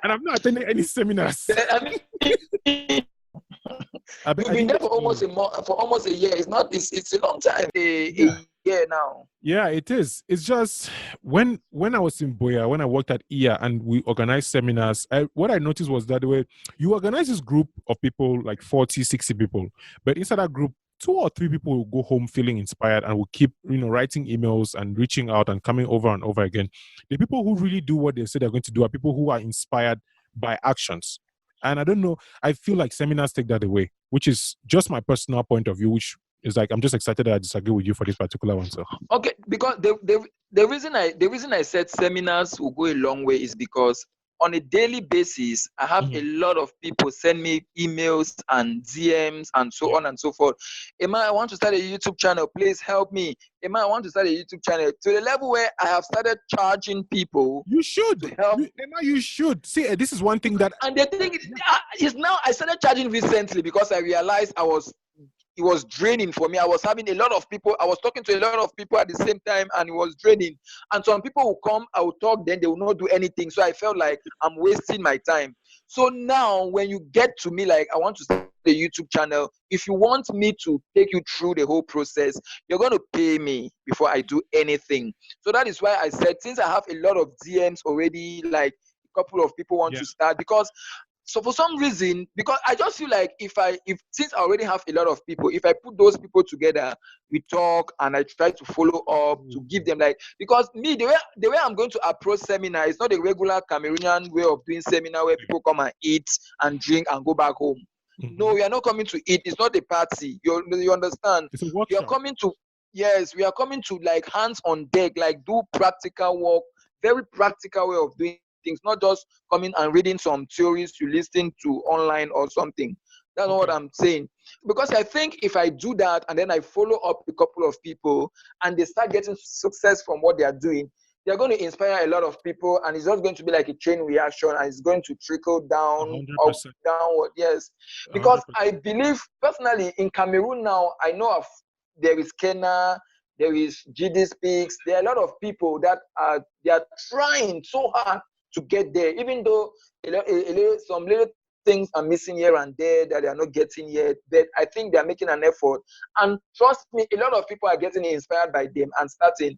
And I've not attended any seminars. I mean, you've been there for almost a month, for almost a year. It's a long time. A year now. Yeah, it is. It's just when I was in Boya, when I worked at IA and we organized seminars, what I noticed was that you organize this group of people, like 40, 60 people, but inside that group, 2 or 3 people will go home feeling inspired and will keep, writing emails and reaching out and coming over and over again. The people who really do what they say they're going to do are people who are inspired by actions. And I don't know, I feel like seminars take that away, which is just my personal point of view, which is like, I'm just excited that I disagree with you for this particular one. So Okay, because the reason I said seminars will go a long way is because on a daily basis, I have a lot of people send me emails and DMs and so on and so forth. Emma, I want to start a YouTube channel. Please help me. Emma, I want to start a YouTube channel, to the level where I have started charging people. You should. To help. Emma, you should. See, this is one thing that... And the thing is now I started charging recently because I realized it was draining for me. I was having a lot of people. I was talking to a lot of people at the same time, and it was draining. And some people will come, I will talk, then they will not do anything. So I felt like I'm wasting my time. So now, when you get to me, like, I want to start a YouTube channel, if you want me to take you through the whole process, you're going to pay me before I do anything. So that is why I said, since I have a lot of DMs already, like a couple of people want to start, because so for some reason, because I just feel like if since I already have a lot of people, if I put those people together, we talk and I try to follow up to give them, like, because me, the way I'm going to approach seminar is not the regular Cameroonian way of doing seminar where people come and eat and drink and go back home. No, we are not coming to eat. It's not a party. You understand? It's a workshop. We are coming to like hands on deck, like do practical work, very practical way of doing things, not just coming and reading some theories you listen to online or something. That's not what I'm saying. Because I think if I do that and then I follow up a couple of people and they start getting success from what they are doing, they're going to inspire a lot of people, and it's just going to be like a chain reaction, and it's going to trickle down, 100%. up, downward. Yes. Because 100%. I believe personally in Cameroon now, I know of there is Kena, there is GD Speaks. There are a lot of people that they are trying so hard to get there, even though some little things are missing here and there that they are not getting yet. But I think they are making an effort. And trust me, a lot of people are getting inspired by them and starting.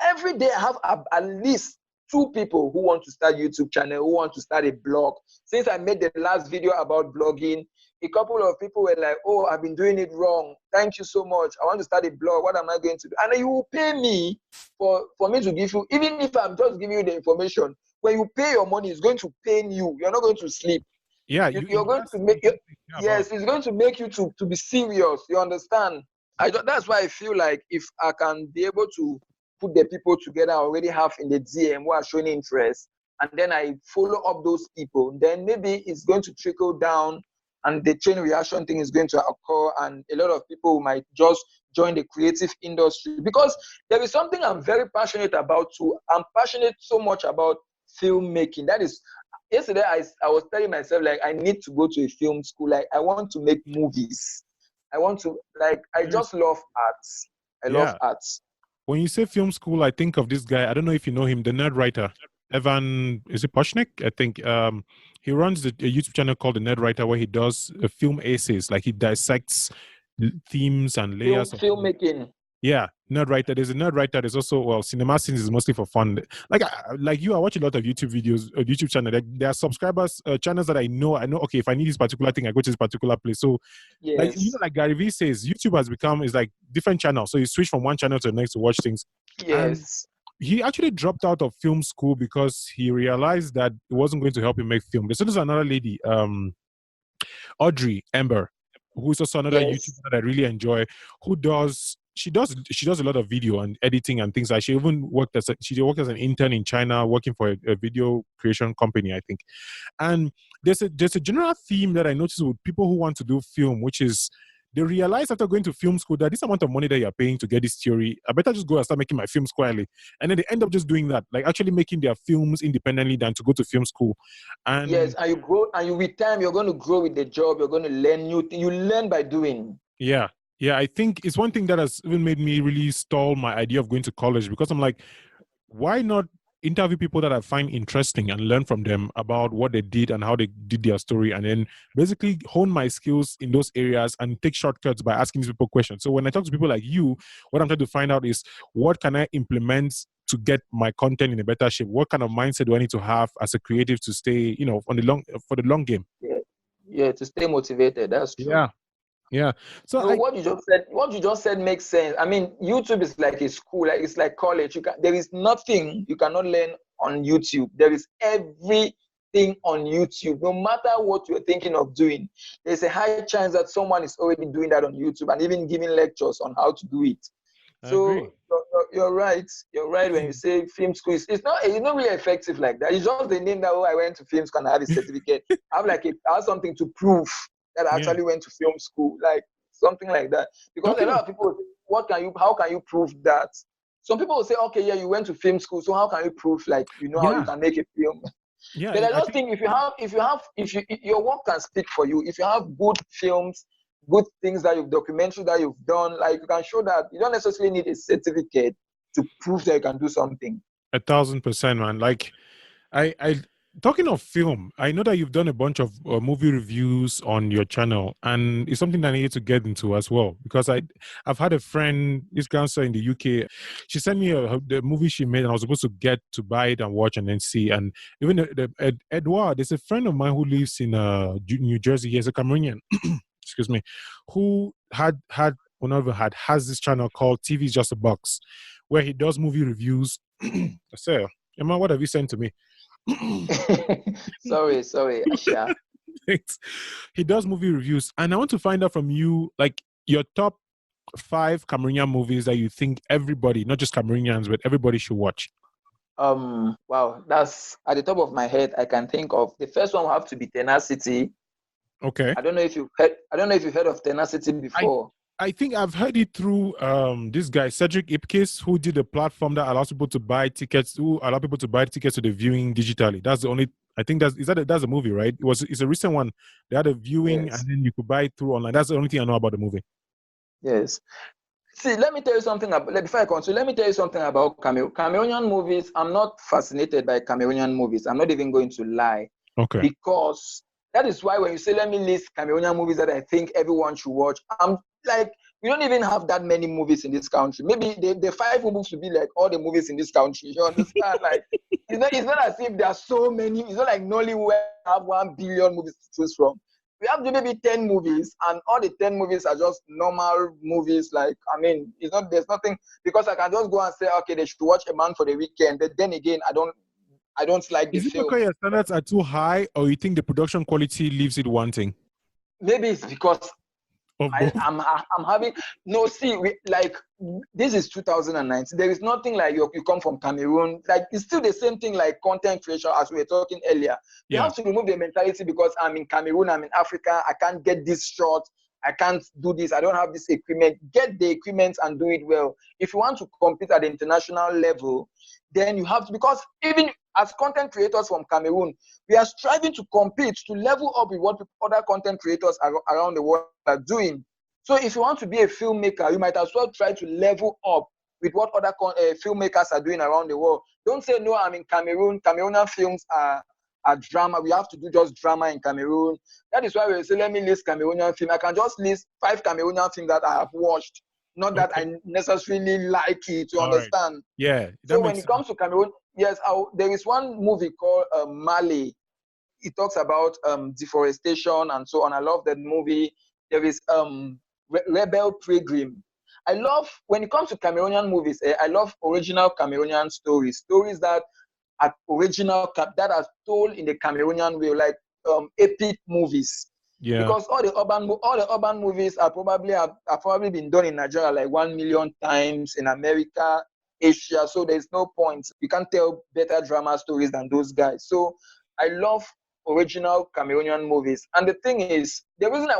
Every day I have at least 2 people who want to start YouTube channel, who want to start a blog. Since I made the last video about blogging, a couple of people were like, oh, I've been doing it wrong. Thank you so much. I want to start a blog. What am I going to do? And you will pay me for me to give you, even if I'm just giving you the information, when you pay your money, it's going to pain you. You're not going to sleep. Yeah, you're going to make it. Yes, it's going to make you to be serious. You understand? That's why I feel like if I can be able to put the people together I already have in the DM who are showing interest, and then I follow up those people, then maybe it's going to trickle down and the chain reaction thing is going to occur, and a lot of people might just join the creative industry. Because there is something I'm very passionate about too. I'm passionate so much about filmmaking. That is, yesterday I was telling myself, like, I need to go to a film school. Like, I want to make movies. I want to, like, I just love arts. I love arts. When you say film school, I think of this guy. I don't know if you know him, the nerd writer, Evan. Is it Poshnik? I think he runs a YouTube channel called the Nerd Writer, where he does film essays. Like, he dissects themes and layers. Filmmaking. Yeah, nerd writer. There's a nerd writer. There's also, well, cinema scenes is mostly for fun. Like you, I watch a lot of YouTube videos, YouTube channel. There are subscribers, channels that I know. Okay, if I need this particular thing, I go to this particular place. So, yes. like, you know, like Gary Vee says, YouTube has become is like different channels. So you switch from one channel to the next to watch things. Yes. And he actually dropped out of film school because he realized that it wasn't going to help him make film. So there's another lady, Audrey Ember, who's also another YouTuber that I really enjoy, who does. She does a lot of video and editing and things like. She even worked as an intern in China, working for a video creation company, I think. And there's a general theme that I notice with people who want to do film, which is they realize after going to film school that this amount of money that you're paying to get this theory, I better just go and start making my films quietly. And then they end up just doing that, like actually making their films independently than to go to film school. And yes, and you grow, and with time you're going to grow with the job. You're going to learn new things. You learn by doing. Yeah. Yeah, I think it's one thing that has even made me really stall my idea of going to college, because I'm like, why not interview people that I find interesting and learn from them about what they did and how they did their story, and then basically hone my skills in those areas and take shortcuts by asking these people questions. So when I talk to people like you, what I'm trying to find out is, what can I implement to get my content in a better shape? What kind of mindset do I need to have as a creative to stay, for the long game? Yeah, to stay motivated. That's true. Yeah. So what you just said makes sense. I mean, YouTube is like a school, like it's like college. There is nothing you cannot learn on YouTube. There is everything on YouTube. No matter what you're thinking of doing, there's a high chance that someone is already doing that on YouTube and even giving lectures on how to do it. So you're right. You're right when you say film school. It's not really effective like that. It's just the name that I went to film school and I have a certificate. I have something to prove that I actually went to film school, like something like that. Because a lot of people will say, how can you prove that? Some people will say, okay, yeah, you went to film school, so how can you prove, like, how you can make a film? Yeah, but I don't think if your work can speak for you, if you have good films, good things that documentary that you've done, like, you can show that you don't necessarily need a certificate to prove that you can do something. 1,000%, man. Like, I talking of film, I know that you've done a bunch of movie reviews on your channel, and it's something that I need to get into as well, because I've had a friend, this grandson in the UK. She sent me the movie she made, and I was supposed to get to buy it and watch and then see. And even Edouard, there's a friend of mine who lives in New Jersey. He's a Cameroonian, excuse me, who has this channel called TV is Just a Box, where he does movie reviews. I say, Emma, what have you sent to me? sorry, Asha. He does movie reviews, and I want to find out from you, like, your top 5 Cameroonian movies that you think everybody, not just Cameroonians, but everybody should watch. Wow, that's at the top of my head. I can think of the first one will have to be Tenacity. Okay. I don't know if you've heard of Tenacity before. I think I've heard it through this guy Cedric Ipkiss, who did a platform that allows people to buy tickets, to the viewing digitally. That's the only. I think that's a movie, right? It's a recent one. They had a viewing, Yes. and then you could buy it through online. That's the only thing I know about the movie. Yes. See, let me tell you something before I continue. Let me tell you something about Cameroonian movies. I'm not fascinated by Cameroonian movies. I'm not even going to lie. Okay. Because that is why when you say let me list Cameroonian movies that I think everyone should watch, I'm like, we don't even have that many movies in this country. Maybe the 5 movies should be like all the movies in this country. You understand? Like, it's not as if there are so many. It's not like Nollywood have 1 billion movies to choose from. We have maybe 10 movies, and all the 10 movies are just normal movies. Like, I mean, there's nothing, because I can just go and say, okay, they should watch A Man for the Weekend. But then again, I don't like the Is it film. because your standards are too high, or you think the production quality leaves it wanting? Maybe it's because I'm having no. See, this is 2019. There is nothing like you come from Cameroon. Like, it's still the same thing like content creation as we were talking earlier. You have to remove the mentality because I'm in Cameroon, I'm in Africa. I can't get this shot. I can't do this. I don't have this equipment. Get the equipment and do it well. If you want to compete at the international level, then you have to, because even as content creators from Cameroon, we are striving to compete, to level up with what other content creators around the world are doing. So if you want to be a filmmaker, you might as well try to level up with what other filmmakers are doing around the world. Don't say, no, I'm in Cameroon. Cameroonian films are drama. We have to do just drama in Cameroon. That is why we say, let me list Cameroonian film. I can just list 5 Cameroonian films that I have watched. Not that I necessarily like it, you understand? Right. Yeah. So when it comes to Cameroon, yes, there is one movie called Mali. It talks about deforestation and so on. I love that movie. There is Rebel Pilgrim. I love, when it comes to Cameroonian movies, I love original Cameroonian stories that are original, that are told in the Cameroonian way, like epic movies. Yeah. Because all the urban movies are probably been done in Nigeria like 1 million times, in America, Asia. So there's no point. You can't tell better drama stories than those guys. So I love original Cameroonian movies. And the thing is, the reason I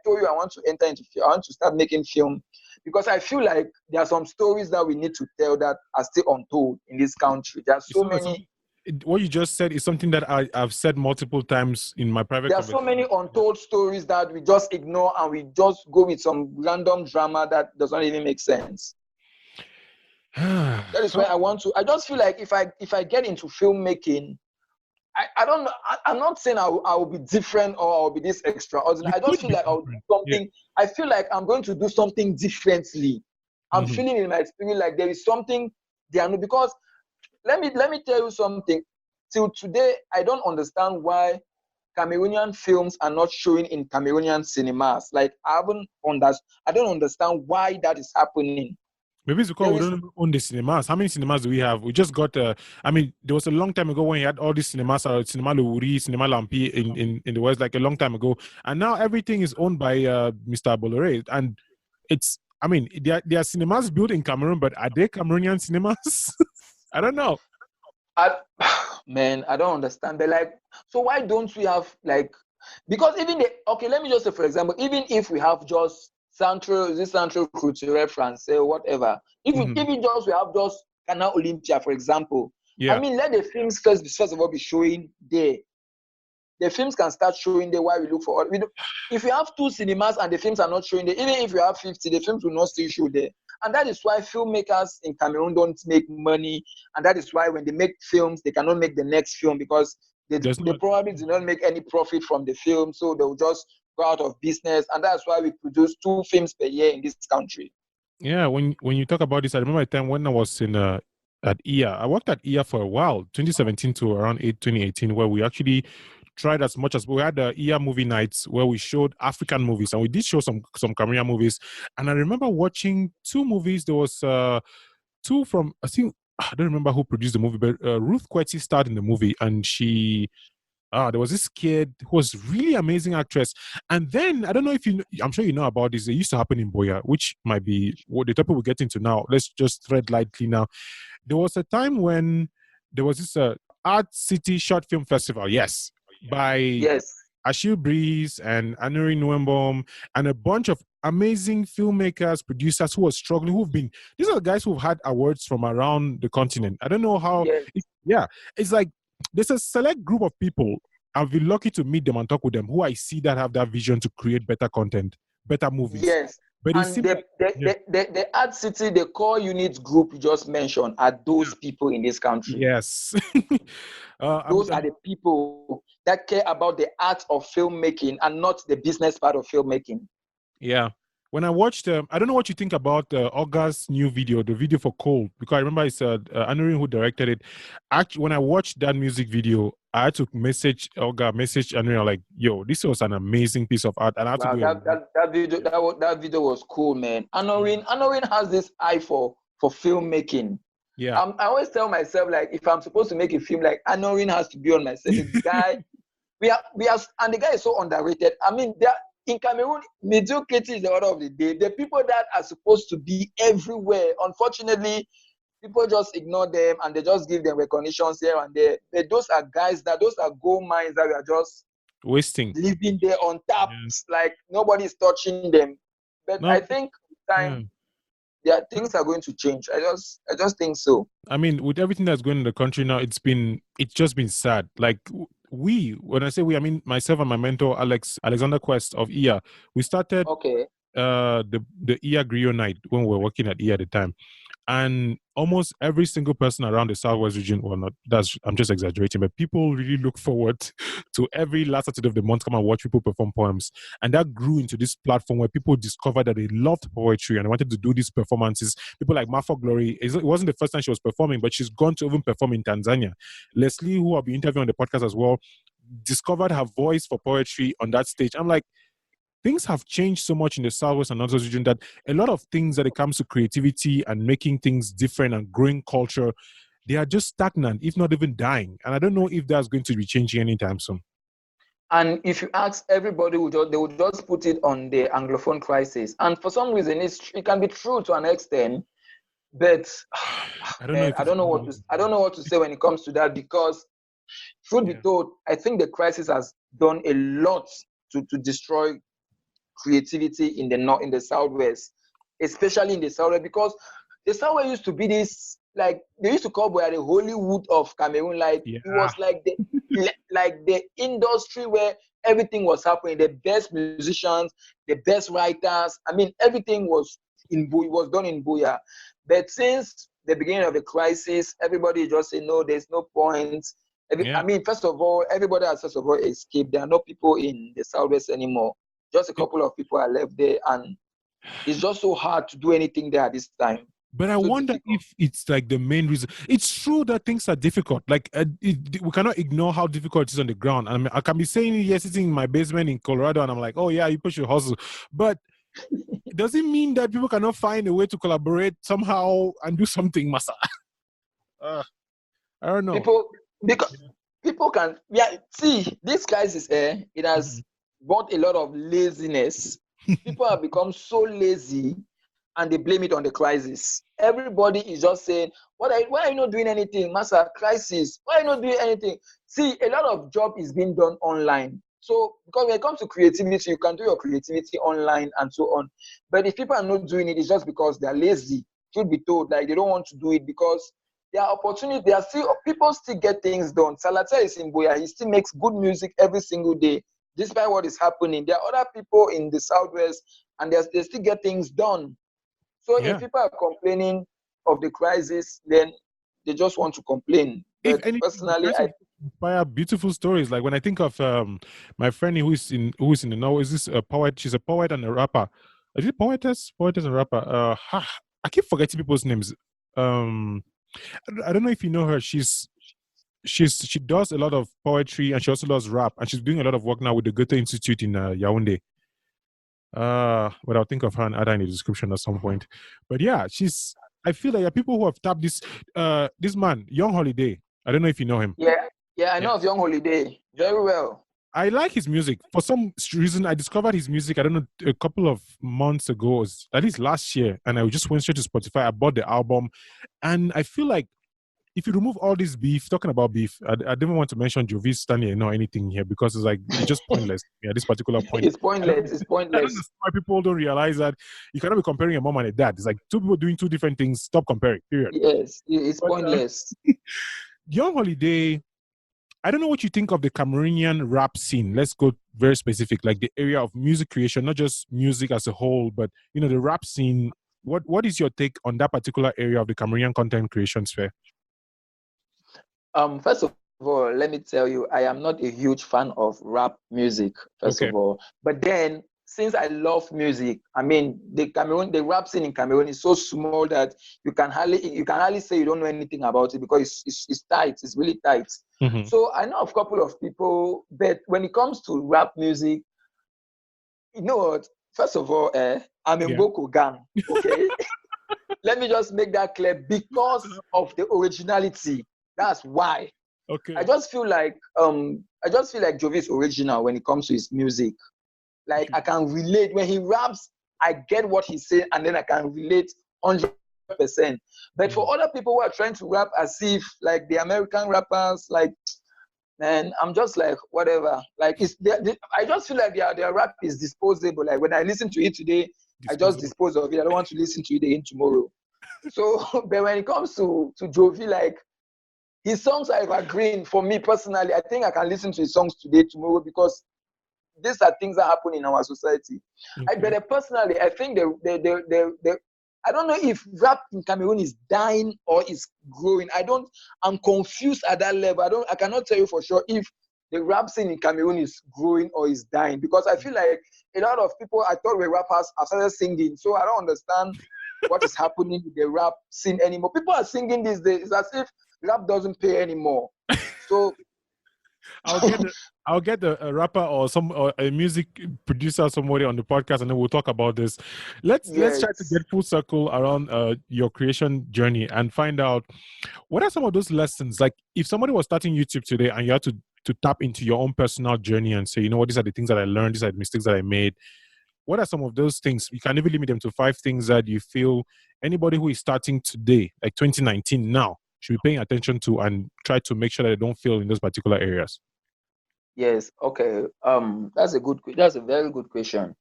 told you I want to enter into film, I want to start making film, because I feel like there are some stories that we need to tell that are still untold in this country. There are so many. What you just said is something that I've said multiple times in my private conversation. There are so many untold stories that we just ignore, and we just go with some random drama that does not even make sense. That is why I just feel like if I get into filmmaking, I don't know. I'm not saying I will be different or I'll be this extraordinary. I just feel like I'll do something. Yeah. I feel like I'm going to do something differently. I'm feeling in my spirit like there is something there. Because let me tell you something. Till today, I don't understand why Cameroonian films are not showing in Cameroonian cinemas. Like, I don't understand why that is happening. Maybe it's because we don't own the cinemas. How many cinemas do we have? We just got, there was a long time ago when you had all these cinemas, Cinema Lowuri, Cinema Lampi in the West, like a long time ago. And now everything is owned by Mr. Bolloré. And there are cinemas built in Cameroon, but are they Cameroonian cinemas? I don't know. Man, I don't understand. But so why don't we have because even let me just say, for example, even if we have just Central Culturel Français or whatever, even just we have just Canal Olympia, for example. Yeah. I mean, let the films first of all be showing there. The films can start showing there while we look for. If we have 2 cinemas and the films are not showing there, even if we have 50, the films will not still show there. And that is why filmmakers in Cameroon don't make money. And that is why when they make films, they cannot make the next film because they probably do not make any profit from the film. So they'll just go out of business. And that's why we produce 2 films per year in this country. Yeah, when you talk about this, I remember a time when I was at IA. I worked at IA for a while, 2017 to around 2018, where we actually tried as much as we had the IA movie nights where we showed African movies, and we did show some Cameroonian movies. And I remember watching 2 movies. There was 2 from, I don't remember who produced the movie, but Ruth Kweti starred in the movie, and she there was this kid who was really amazing actress. And then I don't know if I'm sure you know about this. It used to happen in Boya, which might be what the topic we're getting to now. Let's just tread lightly now. There was a time when there was this Art City Short Film Festival, yes, by Yes. Ashil Breeze and Anuri Nwembom and a bunch of amazing filmmakers, producers who are struggling, these are the guys who've had awards from around the continent. I don't know how, Yes. it's like there's a select group of people. I've been lucky to meet them and talk with them who I see that have that vision to create better content, better movies. Yes. But it And seems the Art City, the core unit group you just mentioned are those people in this country. Yes. Those are the people that care about the art of filmmaking and not the business part of filmmaking. Yeah. When I watched, I don't know what you think about Olga's new video, the video for Cold, because I remember it's Anuri who directed it. Actually, when I watched that music video, I had to message Anuri, like, yo, this was an amazing piece of art. And I had Wow, to do that video was cool, man. Anorin has this eye for filmmaking. Yeah. I always tell myself, like, if I'm supposed to make a film, like, Anorin has to be on my set. The guy, and the guy is so underrated. I mean, in Cameroon, mediocrity is the order of the day. The people that are supposed to be everywhere, unfortunately, people just ignore them and they just give them recognitions here and there. But those are gold mines that we are just wasting, living there on tap, like nobody's touching them. But I think with time, things are going to change. I just think so. I mean, with everything that's going in the country now, it's just been sad. Like when I say we, I mean myself and my mentor Alexander Quest of IA. We started the IA Griot night when we were working at IA at the time. And almost every single person around the Southwest region, I'm just exaggerating, but people really look forward to every last Saturday of the month come and watch people perform poems. And that grew into this platform where people discovered that they loved poetry and wanted to do these performances. People like Mafa Glory, it wasn't the first time she was performing, but she's gone to even perform in Tanzania. Leslie, who I'll be interviewing on the podcast as well, discovered her voice for poetry on that stage. I'm like, things have changed so much in the Southwest and Northwest region that a lot of things that it comes to creativity and making things different and growing culture, they are just stagnant, if not even dying. And I don't know if that's going to be changing anytime soon. And if you ask everybody, they would just put it on the Anglophone crisis. And for some reason, it can be true to an extent, but I don't know what to say when it comes to that, because truth be told, I think the crisis has done a lot to destroy creativity in the Southwest, especially in the Southwest, because the Southwest used to be this, like, they used to call Boya the Hollywood of Cameroon. Like, it was like the industry where everything was happening, the best musicians, the best writers. I mean, everything was done in Boya. But since the beginning of the crisis, everybody just say, no, there's no point. I mean, first of all, everybody has escaped. There are no people in the Southwest anymore. Just a couple of people are left there, and it's just so hard to do anything there at this time. But I wonder if it's like the main reason. It's true that things are difficult. Like we cannot ignore how difficult it is on the ground. I mean, I can be saying yes, sitting in my basement in Colorado, and I'm like, oh yeah, you push your hustle. But does it mean that people cannot find a way to collaborate somehow and do something, Masa? I don't know. People can, see, this crisis, it has brought a lot of laziness. People have become so lazy and they blame it on the crisis. Everybody is just saying, why are you not doing anything? Master, crisis, why are you not doing anything? See, a lot of job is being done online. So, because when it comes to creativity, you can do your creativity online and so on. But if people are not doing it, it's just because they're lazy. Should be told, like, they don't want to do it because there are opportunities. People still get things done. Salata is in Boya. He still makes good music every single day, despite what is happening. There are other people in the Southwest, and they still get things done. So if people are complaining of the crisis, then they just want to complain. But personally, I inspire beautiful stories. Like when I think of my friend who is in the know, is this a poet? She's a poet and a rapper. Is it poetess and rapper? I keep forgetting people's names. I don't know if you know her. She does a lot of poetry and she also does rap, and she's doing a lot of work now with the Goethe Institute in Yaoundé. But I'll think of her and add her in the description at some point. But yeah, I feel like there are people who have tapped this man, Young Holiday. I don't know if you know him. Yeah, I know of Young Holiday very well. I like his music. For some reason, I discovered his music, I don't know, a couple of months ago, at least last year, and I just went straight to Spotify. I bought the album, and I feel like if you remove all this beef, talking about beef, I didn't want to mention Jovis Stanley or anything here because it's like it's just pointless at this particular point. It's pointless. It's I don't pointless. understand why people don't realize that you cannot be comparing a mom and a dad. It's like two people doing two different things. Stop comparing. Period. Yes, it's But, pointless. Young Holiday, I don't know what you think of the Cameroonian rap scene. Let's go very specific, like the area of music creation, not just music as a whole, but the rap scene. What is your take on that particular area of the Cameroonian content creation sphere? First of all, let me tell you, I am not a huge fan of rap music, first of all. But then, since I love music, I mean, the rap scene in Cameroon is so small that you can hardly say you don't know anything about it because it's tight. It's really tight. Mm-hmm. So I know of a couple of people, but when it comes to rap music, you know what? First of all, I'm a Boko gang. Okay, let me just make that clear because of the originality. That's why. Okay. I just feel like Jovi is original when it comes to his music. Like I can relate when he raps, I get what he's saying, and then I can relate 100%. But for other people who are trying to rap as if like the American rappers, like, man, I'm just like whatever. Like I just feel like their rap is disposable. Like when I listen to it today, I just dispose of it. I don't want to listen to it again tomorrow. So, but when it comes to Jovi, like his songs are evergreen for me personally. I think I can listen to his songs today, tomorrow, because these are things that happen in our society. Okay. But personally, I think I don't know if rap in Cameroon is dying or is growing. I'm confused at that level. I cannot tell you for sure if the rap scene in Cameroon is growing or is dying, because I feel like a lot of people I thought were rappers have started singing. So I don't understand what is happening with the rap scene anymore. People are singing these days. It's as if rap doesn't pay anymore. So I'll get a rapper or a music producer, somebody on the podcast, and then we'll talk about this. Let's try to get full circle around your creation journey and find out what are some of those lessons. Like if somebody was starting YouTube today and you had to tap into your own personal journey and say, you know what, these are the things that I learned, these are the mistakes that I made. What are some of those things? You can even limit them to 5 things that you feel anybody who is starting today, like 2019 now, should be paying attention to and try to make sure that they don't fail in those particular areas. Yes. Okay. That's a very good question.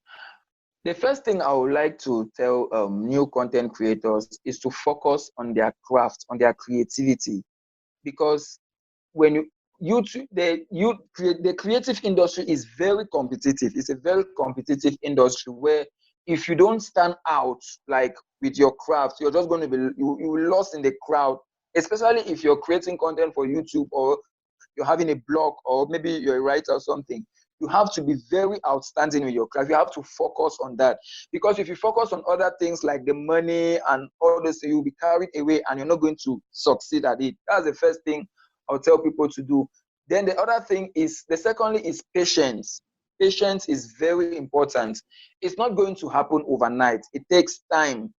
The first thing I would like to tell new content creators is to focus on their craft, on their creativity, because when the creative industry is very competitive. It's a very competitive industry where if you don't stand out like with your craft, you're just going to be you lost in the crowd. Especially if you're creating content for YouTube or you're having a blog or maybe you're a writer or something. You have to be very outstanding with your craft. You have to focus on that, because if you focus on other things like the money and all this, you'll be carried away and you're not going to succeed at it. That's the first thing I'll tell people to do. Then the secondly is patience. Patience is very important. It's not going to happen overnight. It takes time.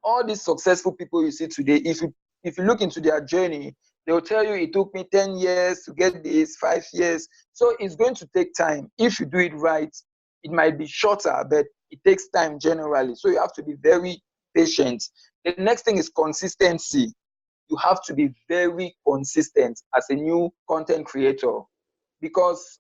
All these successful people you see today, if you look into their journey, they'll tell you it took me 10 years to get this, 5 years. So it's going to take time. If you do it right, it might be shorter, but it takes time generally. So you have to be very patient. The next thing is consistency. You have to be very consistent as a new content creator, because,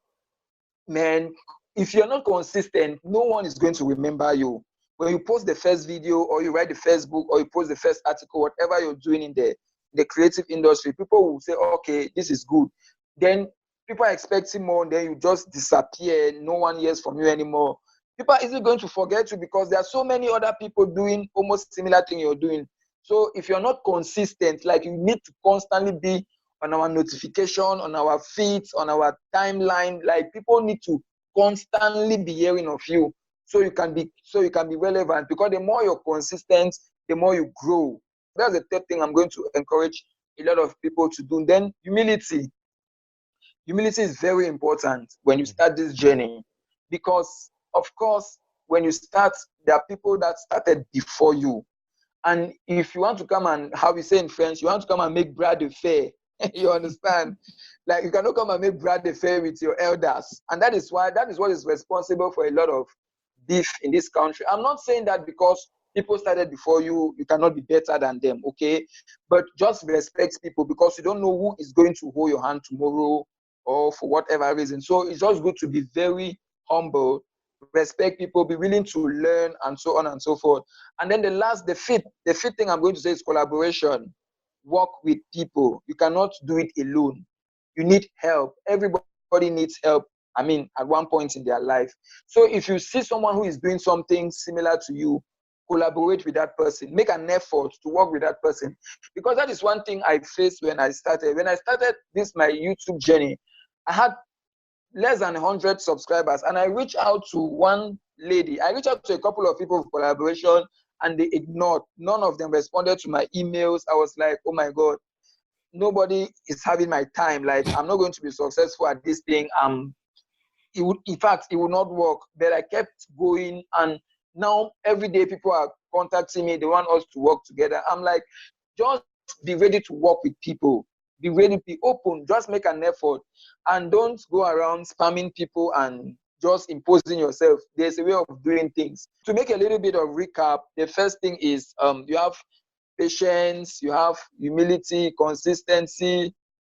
man, if you're not consistent, no one is going to remember you. When you post the first video or you write the first book or you post the first article, whatever you're doing in the creative industry, people will say, okay, this is good. Then people are expecting more, then you just disappear. No one hears from you anymore. People are easily going to forget you because there are so many other people doing almost similar thing you're doing. So if you're not consistent, like you need to constantly be on our notification, on our feeds, on our timeline, like people need to constantly be hearing of you so you can be relevant, because the more you're consistent, the more you grow. That's the third thing I'm going to encourage a lot of people to do. Then humility. Humility is very important when you start this journey, because of course, when you start, there are people that started before you. And if you want to come and, how we say in French, you want to come and make bras de fer, you understand? Like you cannot come and make bras de fer with your elders. And that is what is responsible for a lot of beef in this country. I'm not saying that because People started before you. You cannot be better than them, okay? But just respect people, because you don't know who is going to hold your hand tomorrow or for whatever reason. So it's just good to be very humble, respect people, be willing to learn, and so on and so forth. And then the fifth thing I'm going to say is collaboration. Work with people. You cannot do it alone. You need help. Everybody needs help, I mean, at one point in their life. So if you see someone who is doing something similar to you, collaborate with that person. Make an effort to work with that person. Because that is one thing I faced when I started. When I started my YouTube journey, I had less than 100 subscribers, and I reached out to one lady. I reached out to a couple of people for collaboration, and they ignored. None of them responded to my emails. I was like, oh my God, nobody is having my time. Like, I'm not going to be successful at this thing. In fact, it would not work. But I kept going, and now every day people are contacting me. They want us to work together. I'm like, just be ready to work with people. Be ready, be open, just make an effort, and don't go around spamming people and just imposing yourself. There's a way of doing things. To make a little bit of recap, the first thing is you have patience, you have humility, consistency,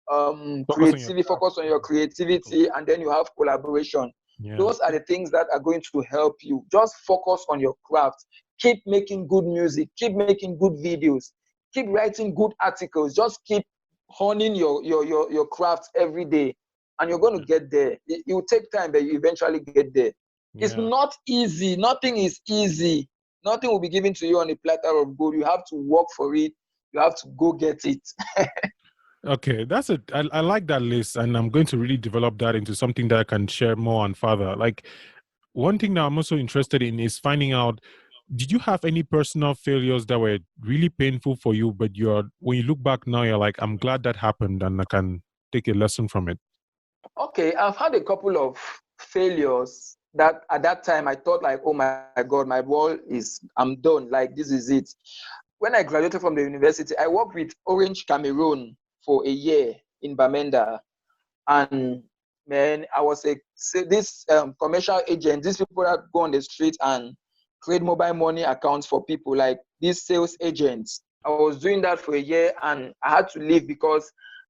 creativity, focus on your creativity, and then you have collaboration. Yeah. Those are the things that are going to help you. Just focus on your craft. Keep making good music, keep making good videos, keep writing good articles. Just keep honing your craft every day, and you're going to get there. It will take time, but you eventually get there. It's not easy. Nothing is easy. Nothing will be given to you on a platter of gold. You have to work for it. You have to go get it. Okay, that's it. I like that list, and I'm going to really develop that into something that I can share more and further. Like, one thing that I'm also interested in is finding out, did you have any personal failures that were really painful for you, but when you look back now, you're like, I'm glad that happened and I can take a lesson from it? Okay, I've had a couple of failures that at that time I thought like, oh my God, I'm done. Like, this is it. When I graduated from the university, I worked with Orange Cameroon for a year in Bamenda. And man, I was this commercial agent, these people that go on the street and create mobile money accounts for people, like these sales agents. I was doing that for a year, and I had to leave because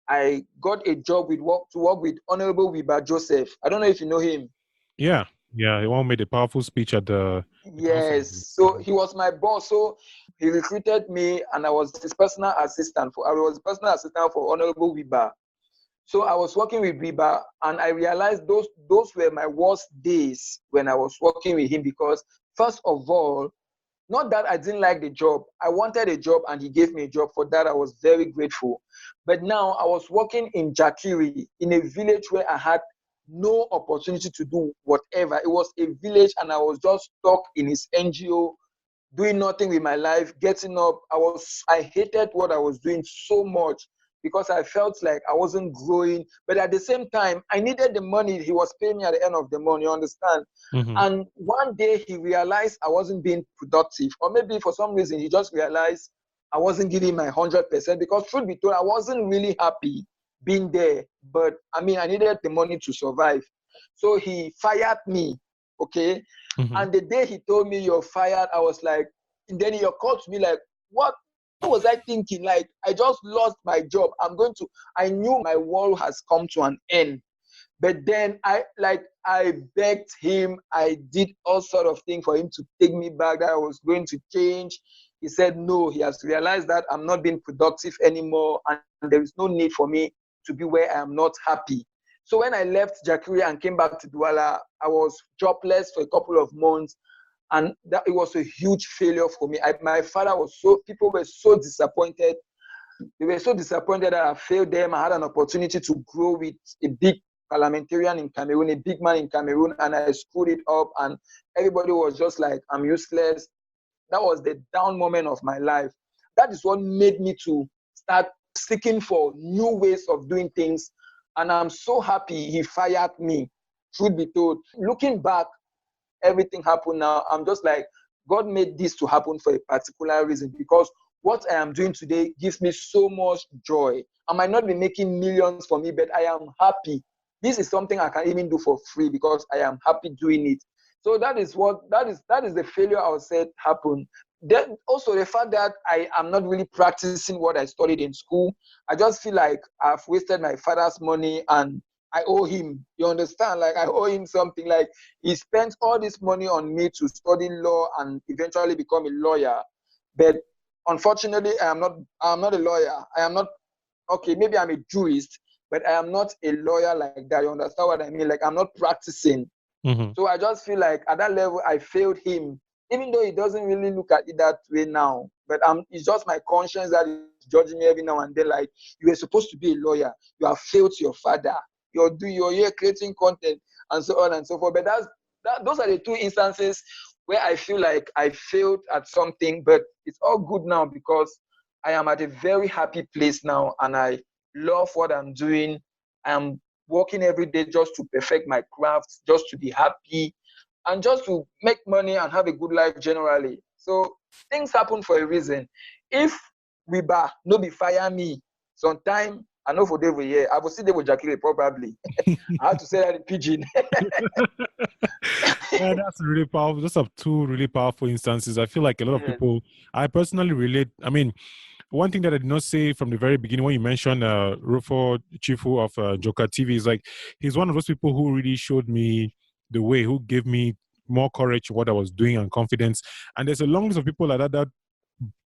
I got a job to work with Honorable Wiba Joseph. I don't know if you know him. Yeah, he one made a powerful speech at the council. Yes, so he was my boss. So he recruited me, and I was his personal assistant for Honorable Wiba. So I was working with Biba, and I realized those were my worst days when I was working with him, because first of all, not that I didn't like the job. I wanted a job, and he gave me a job. For that, I was very grateful. But now I was working in Jakiri, in a village where I had no opportunity to do whatever. It was a village, and I was just stuck in his NGO, doing nothing with my life, getting up. I hated what I was doing so much, because I felt like I wasn't growing. But at the same time, I needed the money he was paying me at the end of the month, you understand? Mm-hmm. And one day he realized I wasn't being productive, or maybe for some reason he just realized I wasn't giving my 100%, because truth be told, I wasn't really happy being there. But I mean, I needed the money to survive. So he fired me, okay? Mm-hmm. And the day he told me you're fired, I was like, and then he called to me like, what was I thinking? Like, I just lost my job. I knew my world has come to an end. But then I begged him. I did all sort of things for him to take me back, that I was going to change. He said no, he has realized that I'm not being productive anymore, and there is no need for me to be where I am not happy. So when I left Jakiri and came back to Douala, I was jobless for a couple of months, and it was a huge failure for me. People were so disappointed. They were so disappointed that I failed them. I had an opportunity to grow with a big parliamentarian in Cameroon, a big man in Cameroon, and I screwed it up, and everybody was just like, I'm useless. That was the down moment of my life. That is what made me to start seeking for new ways of doing things. And I'm so happy he fired me. Truth be told, looking back, everything happened now. I'm just like, God made this to happen for a particular reason, because what I am doing today gives me so much joy. I might not be making millions for me, but I am happy. This is something I can even do for free, because I am happy doing it. So that is the failure I would say happened. then also the fact that I am not really practicing what I studied in school, I just feel like I've wasted my father's money and I owe him. You understand? Like I owe him something. Like he spent all this money on me to study law and eventually become a lawyer. But unfortunately, I'm not a lawyer. I am not okay, maybe I'm a jurist, but I am not a lawyer like that. You understand what I mean? Like I'm not practicing. Mm-hmm. So I just feel like at that level, I failed him, even though he doesn't really look at it that way now. But it's just my conscience that is judging me every now and then. Like you were supposed to be a lawyer, you have failed your father. You're here creating content and so on and so forth. But those are the two instances where I feel like I failed at something. But it's all good now because I am at a very happy place now, and I love what I'm doing. I'm working every day just to perfect my craft, just to be happy, and just to make money and have a good life generally. So things happen for a reason. If we no be fire me, sometime I know for devil here, I will see devil Jackie probably. I have to say that in pidgin. Yeah, that's really powerful. Those are two really powerful instances. I feel like a lot of people, I personally relate. I mean, one thing that I did not say from the very beginning when you mentioned Rofur Chifur of Njoka TV is like he's one of those people who really showed me the way, who gave me more courage in what I was doing and confidence. And there's a long list of people like that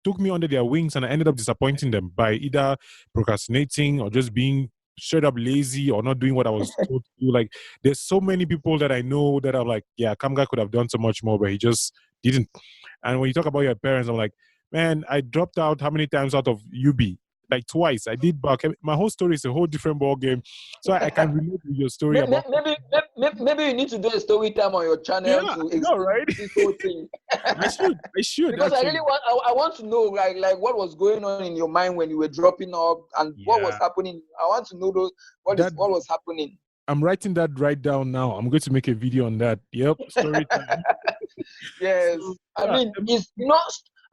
took me under their wings, and I ended up disappointing them by either procrastinating or just being straight up lazy or not doing what I was told to do. Like there's so many people that I know that are like, yeah, Kamga could have done so much more, but he just didn't. And when you talk about your parents, I'm like, man, I dropped out how many times out of UB? Like twice. I did back. My whole story is a whole different ball game. So I can relate with your story about. Maybe you need to do a story time on your Yeah, channel to I know, explain right? this whole thing. I should Because I actually. really I want to know like what was going on in your mind when you were dropping up and what was Yeah. happening. I want to know what was happening. I'm writing that right down now. I'm going to make a video on that. Yep, story time. Yes, So, I yeah. mean it's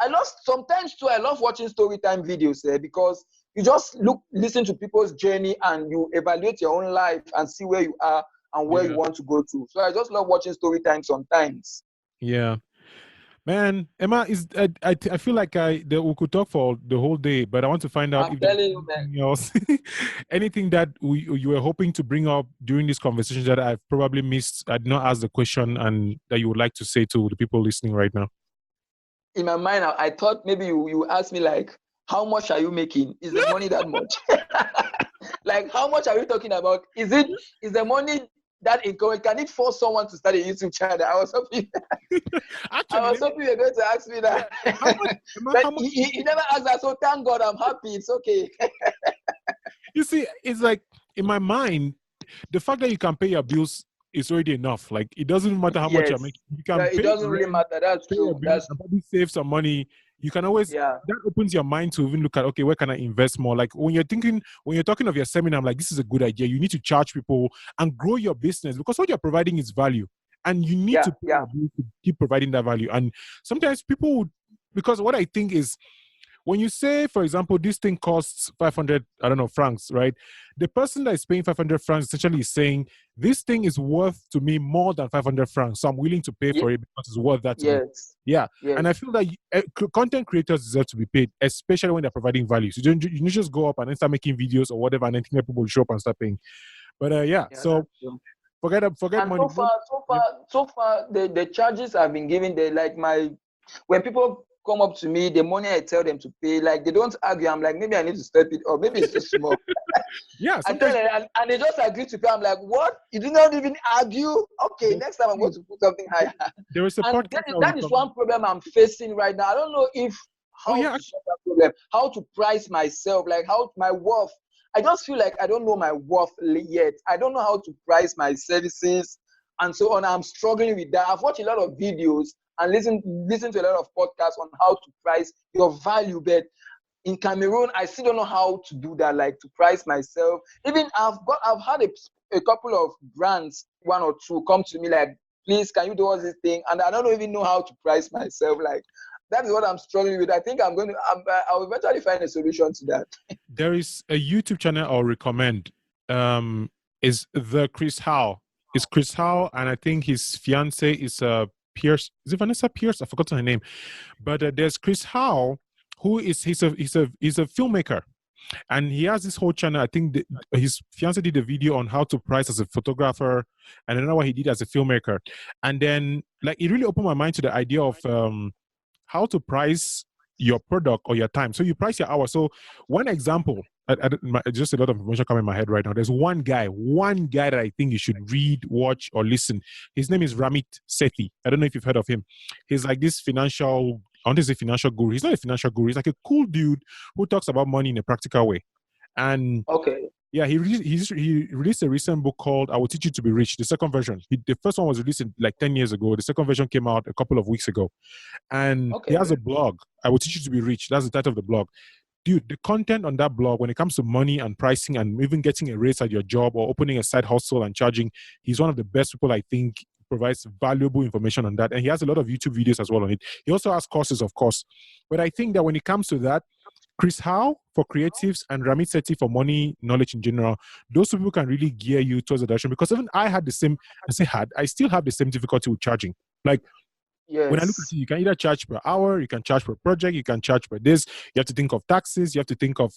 I lost sometimes too. I love watching story time videos because you just listen to people's journey and you evaluate your own life and see where you are and where you want to go to. So I just love watching story time sometimes. Yeah. Man, Emma, I feel like we could talk for the whole day, but I want to find out I'm if there's telling you, man. anything else, anything that you were hoping to bring up during this conversation that I've probably missed. I did not ask the question, and that you would like to say to the people listening right now. In my mind, I thought maybe you ask me like, how much are you making? Is the money that much? Like, how much are we talking about? Is the money that encourage? Can it force someone to start a YouTube channel? I was hoping. Actually, I was hoping you were going to ask me that. yeah, how much, Emma, But how much, he never asked that. So thank God, I'm happy. It's okay. you see, it's like in my mind, the fact that you can pay your bills is already enough. Like it doesn't matter how much you're Yes. making. You can It pay doesn't your really rent, matter. That's pay your true. bills, and probably save some money. You can always Yeah. that opens your mind to even look at, okay, where can I invest more? Like when you're talking of your seminar, I'm like, this is a good idea. You need to charge people and grow your business because what you're providing is value, and you need to pay your bills to keep providing that value. And sometimes people would, because what I think is, when you say, for example, this thing costs 500, I don't know, francs, right? The person that is paying 500 francs essentially is saying, this thing is worth to me more than 500 francs. So I'm willing to pay for it because it's worth that to me. Yes. Yeah. Yes. And I feel that content creators deserve to be paid, especially when they're providing value. So you don't just go up and then start making videos or whatever, and then think that people will show up and start paying. But yeah, so forget and money. So far, the charges I've been given, they like when people come up to me, the money I tell them to pay, like they don't argue. I'm like, maybe I need to step it, or maybe it's too small. Yeah, I tell them, and they just agree to pay. I'm like, what? You do not even argue? Okay, next time I'm going to put something higher. There is a And podcast. that is one problem I'm facing right now. I don't know how to solve that problem, how to price myself, like how my worth. I just feel like I don't know my worth yet. I don't know how to price my services and so on. I'm struggling with that. I've watched a lot of videos and listen to a lot of podcasts on how to price your value, but in Cameroon, I still don't know how to do that, like to price myself. Even I've had a couple of brands, one or two, come to me like, please, can you do all this thing? And I don't even know how to price myself. Like, that is what I'm struggling with. I think I'll eventually find a solution to that. There is a YouTube channel I'll recommend. Is the Chris Howe. It's Chris Howe, and I think his fiance is Pierce. Is it Vanessa Pierce? I forgot her name. But there's Chris Howe, who is he's a filmmaker. And he has this whole channel. I think his fiance did a video on how to price as a photographer, and I don't know what he did as a filmmaker. And then, like, it really opened my mind to the idea of how to price your product or your time. So you price your hour. So one example, just a lot of information coming in my head right now. There's one guy that I think you should read, watch, or listen. His name is Ramit Sethi. I don't know if you've heard of him. He's like this financial, I want to say financial guru. He's not a financial guru. He's like a cool dude who talks about money in a practical way. And okay, yeah, he released a recent book called "I Will Teach You to Be Rich." The second version. The first one was released like 10 years ago. The second version came out a couple of weeks ago. And he has a blog. "I Will Teach You to Be Rich." That's the title of the blog. Dude, the content on that blog, when it comes to money and pricing and even getting a raise at your job or opening a side hustle and charging, he's one of the best people, I think, provides valuable information on that. And he has a lot of YouTube videos as well on it. He also has courses, of course. But I think that when it comes to that, Chris Howe for creatives and Ramit Sethi for money knowledge in general, those people can really gear you towards the direction. Because even I still have the same difficulty with charging. Like, when I look at it, you can either charge per hour, you can charge per project, you can charge per this. You have to think of taxes. You have to think of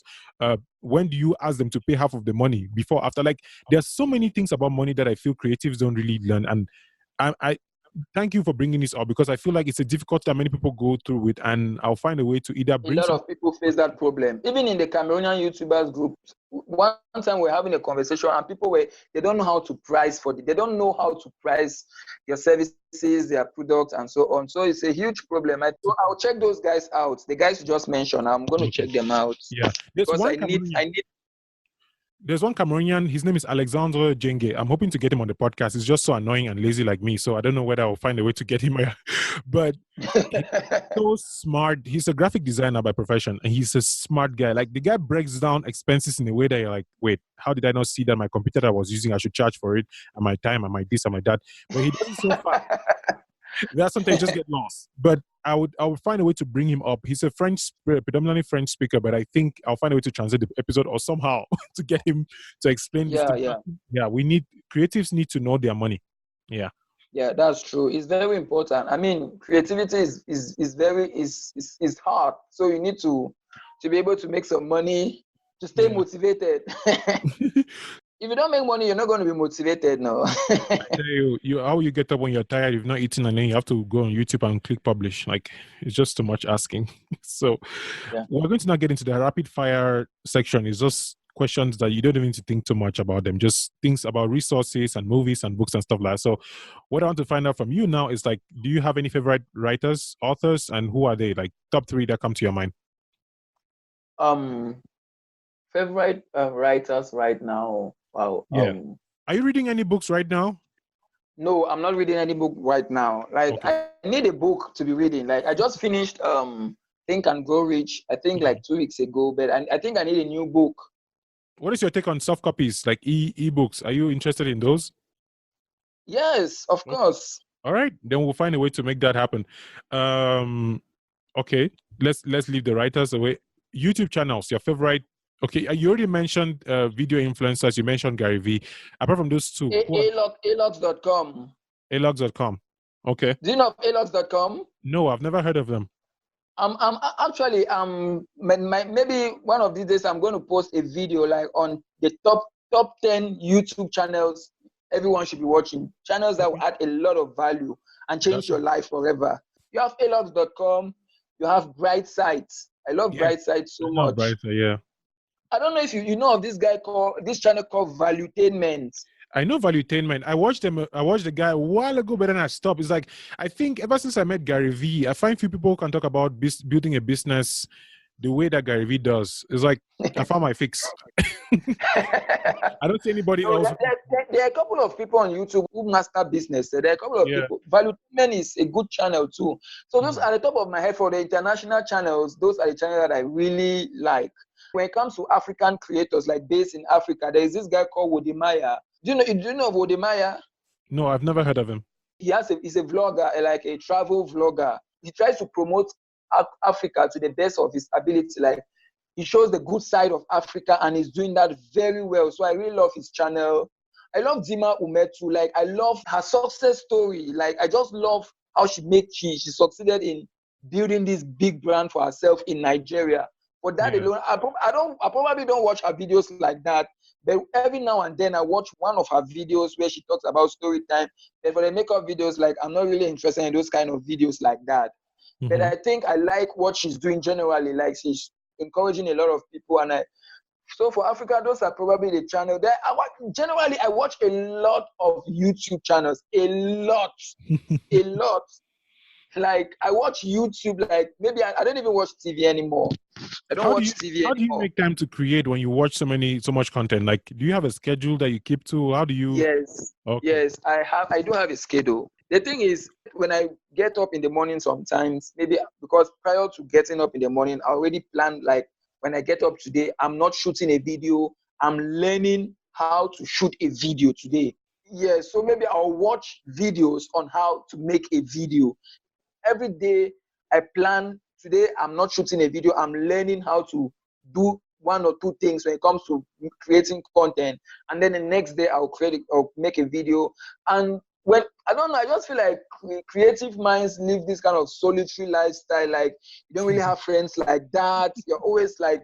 when do you ask them to pay half of the money before, after. Like, there's so many things about money that I feel creatives don't really learn. And I thank you for bringing this up, because I feel like it's a difficulty that many people go through with, and I'll find a way to either bring. A lot of people face that problem, even in the Cameroonian YouTubers group. One time we're having a conversation, and they don't know how to price they don't know how to price their services, their products, and so on. So it's a huge problem. I'll check those guys out. The guys you just mentioned, I'm going to check them out. Yeah, because I need. There's one Cameroonian, his name is Alexandre Jenge. I'm hoping to get him on the podcast. He's just so annoying and lazy like me, so I don't know whether I'll find a way to get him. But he's so smart. He's a graphic designer by profession, and he's a smart guy. Like, the guy breaks down expenses in a way that you're like, wait, how did I not see that my computer that I was using, I should charge for it, and my time, and my this, and my that? But he does it so fast. That's something you just get lost. But I would find a way to bring him up. He's a predominantly French speaker, but I think I'll find a way to translate the episode or somehow to get him to explain this. Yeah, creatives need to know their money. Yeah, that's true. It's very important. I mean, creativity is hard. So you need to be able to make some money to stay motivated. If you don't make money, you're not going to be motivated, no. I tell you, how you get up when you're tired, you've not eaten, and then you have to go on YouTube and click publish. Like, it's just too much asking. So we're going to now get into the rapid fire section. It's just questions that you don't even need to think too much about them. Just things about resources and movies and books and stuff like that. So what I want to find out from you now is, like, do you have any favorite writers, authors, and who are they? Like, top 3 that come to your mind. Favorite writers right now. Wow. Yeah. Are you reading any books right now? No, I'm not reading any book right now. Like, I need a book to be reading. Like, I just finished Think and Grow Rich, I think like 2 weeks ago, but I think I need a new book. What is your take on soft copies, like e-books? Are you interested in those? Yes, of course. All right, then we'll find a way to make that happen. Okay, let's leave the writers away. YouTube channels, your favorite. Okay, you already mentioned video influencers. You mentioned Gary Vee. Apart from those two, alogs.com. Alogs.com. Okay. Do you know alogs.com? No, I've never heard of them. I'm actually maybe one of these days I'm going to post a video like on the top 10 YouTube channels everyone should be watching. Channels that will add a lot of value and change your life forever. You have alogs.com. You have Brightside. I love Brightside so much. Brightside, yeah. I don't know if you know of this channel called Valuetainment. I know Valuetainment. I watched the guy a while ago, but then I stopped. It's like, I think ever since I met Gary Vee, I find few people can talk about building a business the way that Gary Vee does. It's like, I found my fix. I don't see anybody else. There are a couple of people on YouTube who master business. There are a couple of people. Valuetainment is a good channel too. So those are the top of my head for the international channels. Those are the channels that I really like. When it comes to African creators, like based in Africa, there is this guy called Wodimaya. Do you know of Wodimaya? No, I've never heard of him. He's a vlogger, like a travel vlogger. He tries to promote Africa to the best of his ability. Like, he shows the good side of Africa, and he's doing that very well. So I really love his channel. I love Dima Umetu. Like, I love her success story. Like, I just love how she succeeded in building this big brand for herself in Nigeria. For that alone, I probably don't watch her videos like that. But every now and then I watch one of her videos where she talks about story time. But for the makeup videos, like I'm not really interested in those kind of videos like that. But I think I like what she's doing generally. Like she's encouraging a lot of people, and so for Africa, those are probably the channel that generally I watch a lot of YouTube channels, a lot. Like I watch YouTube, like maybe I don't even watch TV anymore. I don't watch TV How do you anymore. make time to create when you watch so much content? Like, do you have a schedule that you keep to? How do you? Yes. Okay. Yes, I do have a schedule. The thing is, when I get up in the morning sometimes, maybe because prior to getting up in the morning, I already planned, like when I get up today, I'm not shooting a video. I'm learning how to shoot a video today. Yeah, so maybe I'll watch videos on how to make a video. Every day I plan, today I'm not shooting a video, I'm learning how to do one or two things when it comes to creating content, and then the next day I'll make a video. And when I don't know, I just feel like creative minds live this kind of solitary lifestyle. Like you don't really have friends like that. You're always like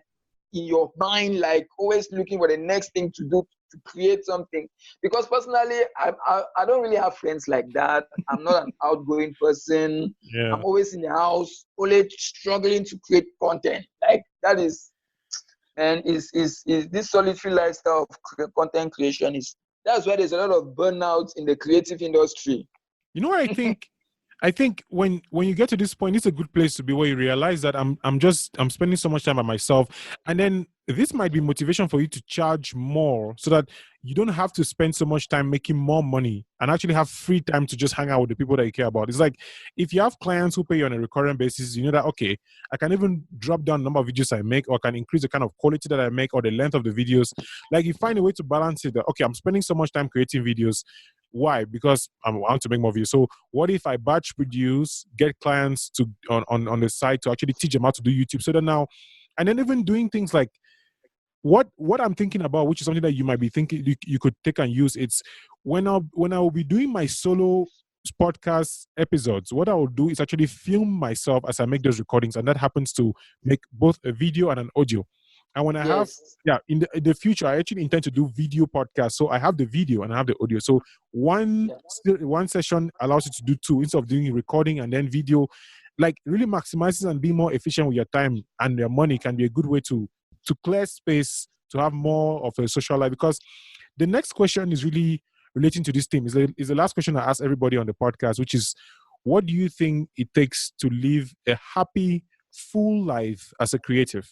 in your mind, like always looking for the next thing to do to create something. Because personally, I don't really have friends like that. I'm not an outgoing person. Yeah. I'm always in the house, always struggling to create content. Like that is, and is this solitary lifestyle of content creation is, that's why there's a lot of burnout in the creative industry. You know what I think? I think when you get to this point, it's a good place to be, where you realize that I'm spending so much time by myself, and then this might be motivation for you to charge more, so that you don't have to spend so much time making more money and actually have free time to just hang out with the people that you care about. It's like if you have clients who pay you on a recurring basis, you know that, okay, I can even drop down the number of videos I make, or I can increase the kind of quality that I make, or the length of the videos. Like you find a way to balance it. That, okay, I'm spending so much time creating videos. Why? Because I want to make more videos. So what if I batch produce, get clients to on the site to actually teach them how to do YouTube? So that now, and then even doing things like what I'm thinking about, which is something that you might be thinking you could take and use. It's when I will be doing my solo podcast episodes, what I will do is actually film myself as I make those recordings, and that happens to make both a video and an audio. And when I have, in the future, I actually intend to do video podcasts. So I have the video and I have the audio. So one session allows you to do two instead of doing recording and then video. Like really maximizes and be more efficient with your time and your money can be a good way to clear space to have more of a social life. Because the next question is really relating to this theme. Is the last question I ask everybody on the podcast, which is, what do you think it takes to live a happy, full life as a creative?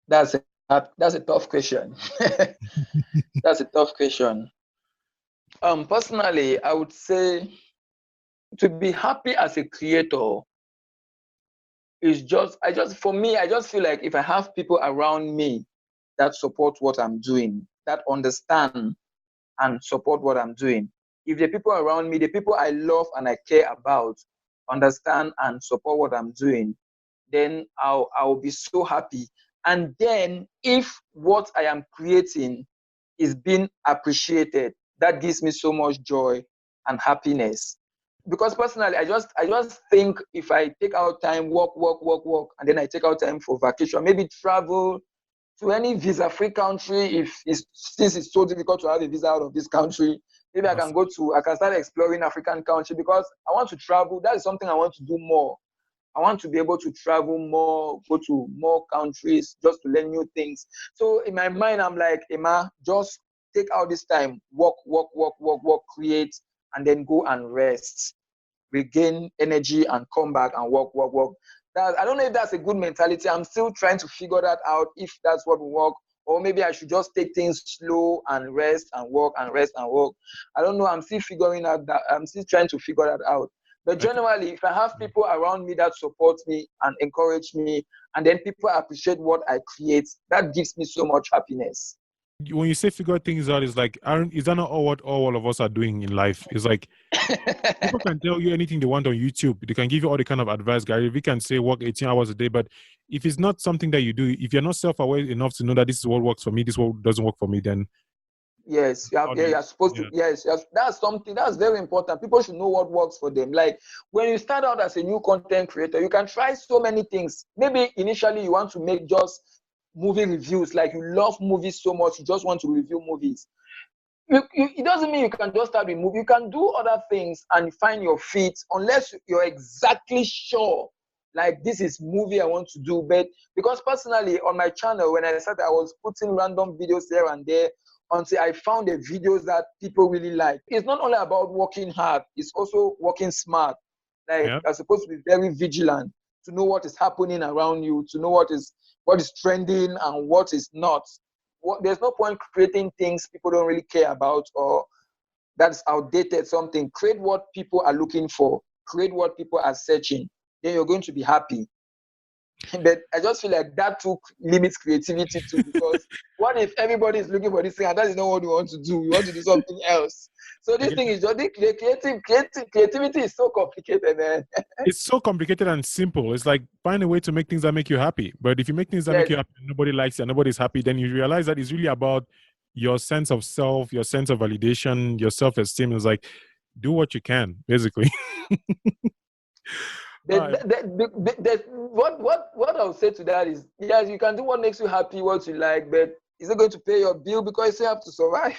That's a tough question. That's a tough question. Personally, I would say to be happy as a creator is for me, I just feel like if I have people around me that support what I'm doing, that understand and support what I'm doing. If the people around me, the people I love and I care about, understand and support what I'm doing, then I'll be so happy. And then if what I am creating is being appreciated, that gives me so much joy and happiness. Because personally, I just think if I take out time, work, and then I take out time for vacation, maybe travel to any visa-free country, since it's so difficult to have a visa out of this country, maybe I can start exploring African country, because I want to travel. That is something I want to do more. I want to be able to travel more, go to more countries, just to learn new things. So in my mind, I'm like, Emma, just take out this time, work, create, and then go and rest, regain energy, and come back and work. I don't know if that's a good mentality. I'm still trying to figure that out, if that's what will work. Or maybe I should just take things slow and rest and work and rest and work. I don't know. I'm still figuring out that. I'm still trying to figure that out. But generally, if I have people around me that support me and encourage me, and then people appreciate what I create, that gives me so much happiness. When you say figure things out, is like, is that not what all of us are doing in life? It's like people can tell you anything they want on YouTube. They can give you all the kind of advice, Gary. We can say work 18 hours a day, but if it's not something that you do, if you're not self-aware enough to know that this is what works for me, this is what doesn't work for me, then Yes, How do you? you're supposed to. Yeah. Yes, that's something that's very important. People should know what works for them. Like when you start out as a new content creator, you can try so many things. Maybe initially you want to make just movie reviews, like you love movies so much, you just want to review movies. It doesn't mean you can just start with movie. You can do other things and find your feet, unless you're exactly sure, like this is movie I want to do. But because personally on my channel, when I started, I was putting random videos here and there until I found the videos that people really like. It's not only about working hard, it's also working smart. Like Yeah. you're supposed to be very vigilant to know what is happening around you, to know what is trending and what is not. There's no point creating things people don't really care about or that's outdated something. Create what people are looking for. Create what people are searching. Then you're going to be happy. But I just feel like that too limits creativity too, because what if everybody is looking for this thing and that is not what we want to do? We want to do something else. So I this get thing that. is just creativity is so complicated, man. It's so complicated and simple. It's like find a way to make things that make you happy. But if you make things that make Yes, you happy, and nobody likes it, and nobody's happy, then you realize that it's really about your sense of self, your sense of validation, your self-esteem. Is like do what you can, basically. All right. what I would say to that is, yes, you can do what makes you happy, what you like, but is it going to pay your bill? Because you still have to survive.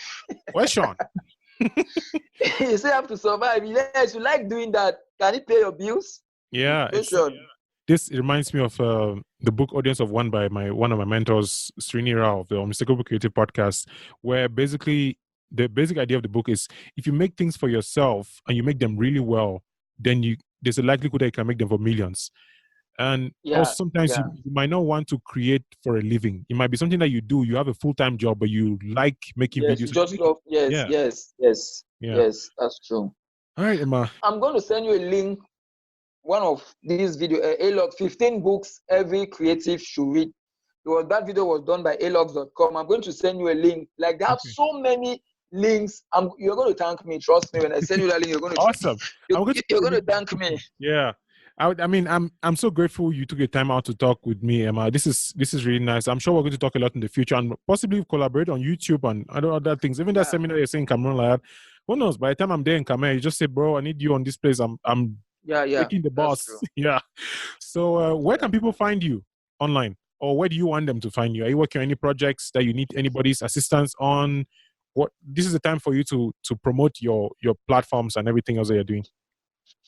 Question. You still have to survive. Yes, you like doing that. Can it pay your bills? Yeah, it's Question. this reminds me of the book Audience of One by one of my mentors, Srini Rao of the Unmistakable Creative Podcast, where basically the basic idea of the book is if you make things for yourself and you make them really well, then there's a likelihood that you can make them for millions. And Yeah, also sometimes yeah. you might not want to create for a living. It might be something that you do. You have a full-time job, but you like making Yes, videos. you So you just make it. love. Yes, Yeah, yes, yes, yeah. yes. That's true. All right, Emma. I'm going to send you a link. One of these video, A-Log, 15 books every creative should read. That video was done by alogs.com. I'm going to send you a link. Like they have Okay. so many links. You're going to thank me. Trust me. When I send you that link, you're going to Awesome. I'm going to you're going to thank me. Yeah. I mean, I'm so grateful you took the time out to talk with me, Emma. This is really nice. I'm sure we're going to talk a lot in the future and possibly collaborate on YouTube and other things. Even that Yeah, seminar you're saying in Cameroon, like that, who knows? By the time I'm there in Cameroon, you just say, "Bro, I need you on this place." I'm yeah. taking the That's boss. true. Yeah. So, where Yeah. can people find you online, or where do you want them to find you? Are you working on any projects that you need anybody's assistance on? What this is the time for you to promote your platforms and everything else that you're doing.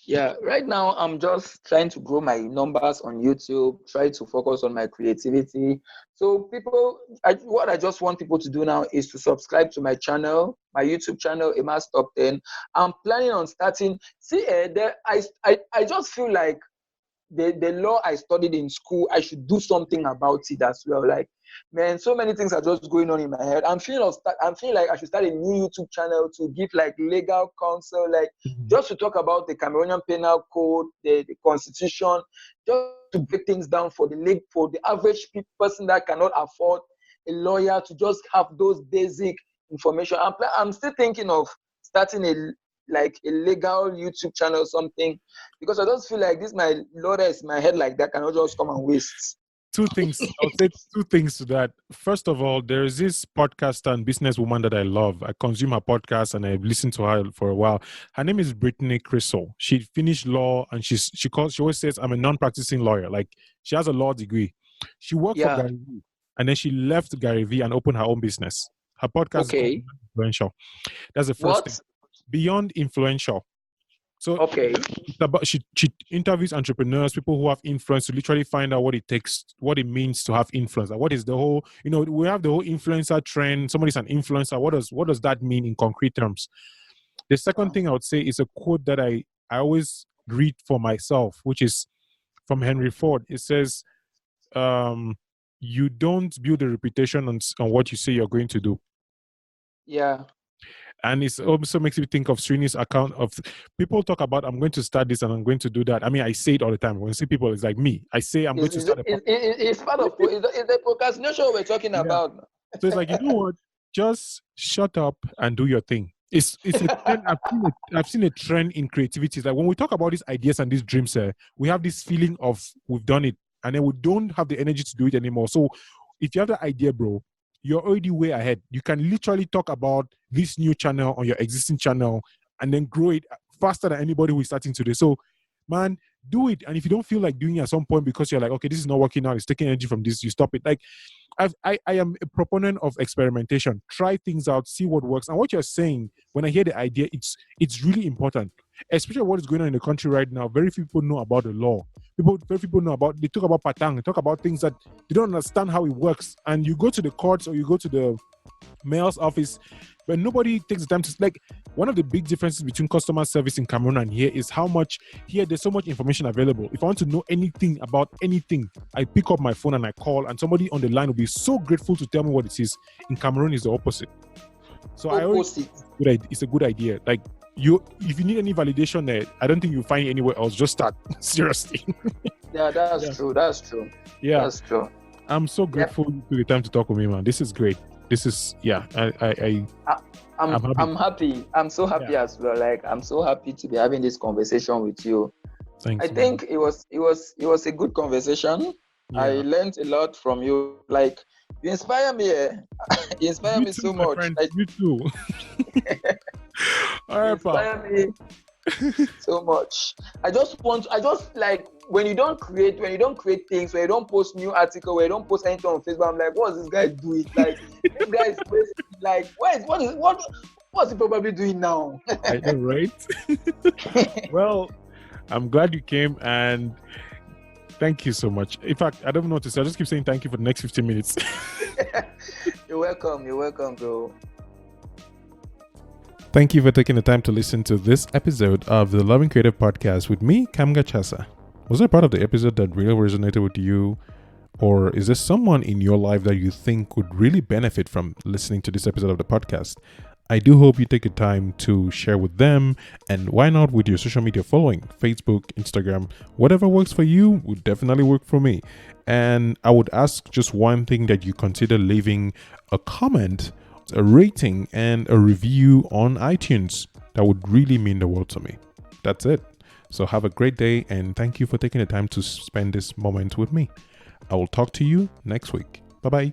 Yeah, right now I'm just trying to grow my numbers on YouTube, try to focus on my creativity. So what I just want people to do now is to subscribe to my channel, my YouTube channel, Emma's Top 10. I'm planning on starting. See, I just feel like the law I studied in school, I should do something about it as well. Like, man, so many things are just going on in my head. I'm feeling like I should start a new YouTube channel to give like legal counsel, like just to talk about the Cameroonian Penal Code, the Constitution, just to break things down for the average person that cannot afford a lawyer, to just have those basic information. I'm still thinking of starting a legal YouTube channel or something, because I just feel like this my lawyer is in my head like that cannot just come and waste. Two things. I would say two things to that. First of all, there is this podcaster and businesswoman that I love. I consume her podcast and I've listened to her for a while. Her name is Brittany Crystal. She finished law and she always says, I'm a non-practicing lawyer. Like she has a law degree. She worked for Yeah. Gary Vee and then she left Gary Vee and opened her own business. Her podcast is called Okay. Beyond Influential. That's the first thing. What? Beyond Influential. So Okay. it's about, she interviews entrepreneurs, people who have influence, to literally find out what it takes, what it means to have influence. Like what is the whole, we have the whole influencer trend. Somebody's an influencer. What does that mean in concrete terms? The second thing I would say is a quote that I always read for myself, which is from Henry Ford. It says, you don't build a reputation on what you say you're going to do. Yeah. And it also makes me think of Srini's account of people talk about, I'm going to start this and I'm going to do that. I mean, I say it all the time. When I see people, it's like me. I say I'm going to start a podcast. It's part of it's the procrastination we're talking Yeah. about. So it's like, you know what? Just shut up and do your thing. It's a trend. I've seen a trend in creativity. It's like when we talk about these ideas and these dreams, we have this feeling of we've done it, and then we don't have the energy to do it anymore. So if you have the idea, bro, you're already way ahead. You can literally talk about this new channel on your existing channel and then grow it faster than anybody who is starting today. So, man, do it. And if you don't feel like doing it at some point because you're like, okay, this is not working out, it's taking energy from this, you stop it. Like, I am a proponent of experimentation. Try things out, see what works. And what you're saying, when I hear the idea, it's really important, especially what is going on in the country right now. Very few people know about the law. Very few people know about. They talk about patang. They talk about things that they don't understand how it works. And you go to the courts or you go to the mayor's office, but nobody takes the time to, like, one of the big differences between customer service in Cameroon and here is how much here there's so much information available. If I want to know anything about anything, I pick up my phone and I call, and somebody on the line will be so grateful to tell me what it is. In Cameroon, is the opposite. So it's a good idea. Like, if you need any validation there, I don't think you'll find it anywhere else. Just start. Seriously. Yeah, that's true. That's true. Yeah, that's true. I'm so grateful you took the time to talk with me, man. This is great. This is, yeah, I'm happy. I'm so happy as well. Like, I'm so happy to be having this conversation with you. Thanks, I think it was a good conversation. Yeah. I learned a lot from you. Like, you inspire me. You inspire me so much. Like, you too. All right, inspire me so much. I just like, when you don't create things, when you don't post new article, when you don't post anything on Facebook, I'm like, what's this guy doing? Like, this guy is basically like, what's he probably doing now? I know, right? Well, I'm glad you came, and thank you so much. In fact, I don't know what to say. I'll just keep saying thank you for the next 15 minutes. You're welcome, bro. Thank you for taking the time to listen to this episode of the Loving Creative Podcast with me, Kamga Chasa. Was there a part of the episode that really resonated with you? Or is there someone in your life that you think would really benefit from listening to this episode of the podcast? I do hope you take the time to share with them, and why not with your social media following, Facebook, Instagram, whatever works for you would definitely work for me. And I would ask just one thing, that you consider leaving a comment, a rating, and a review on iTunes. That would really mean the world to me. That's it. So have a great day, and thank you for taking the time to spend this moment with me. I will talk to you next week. Bye-bye.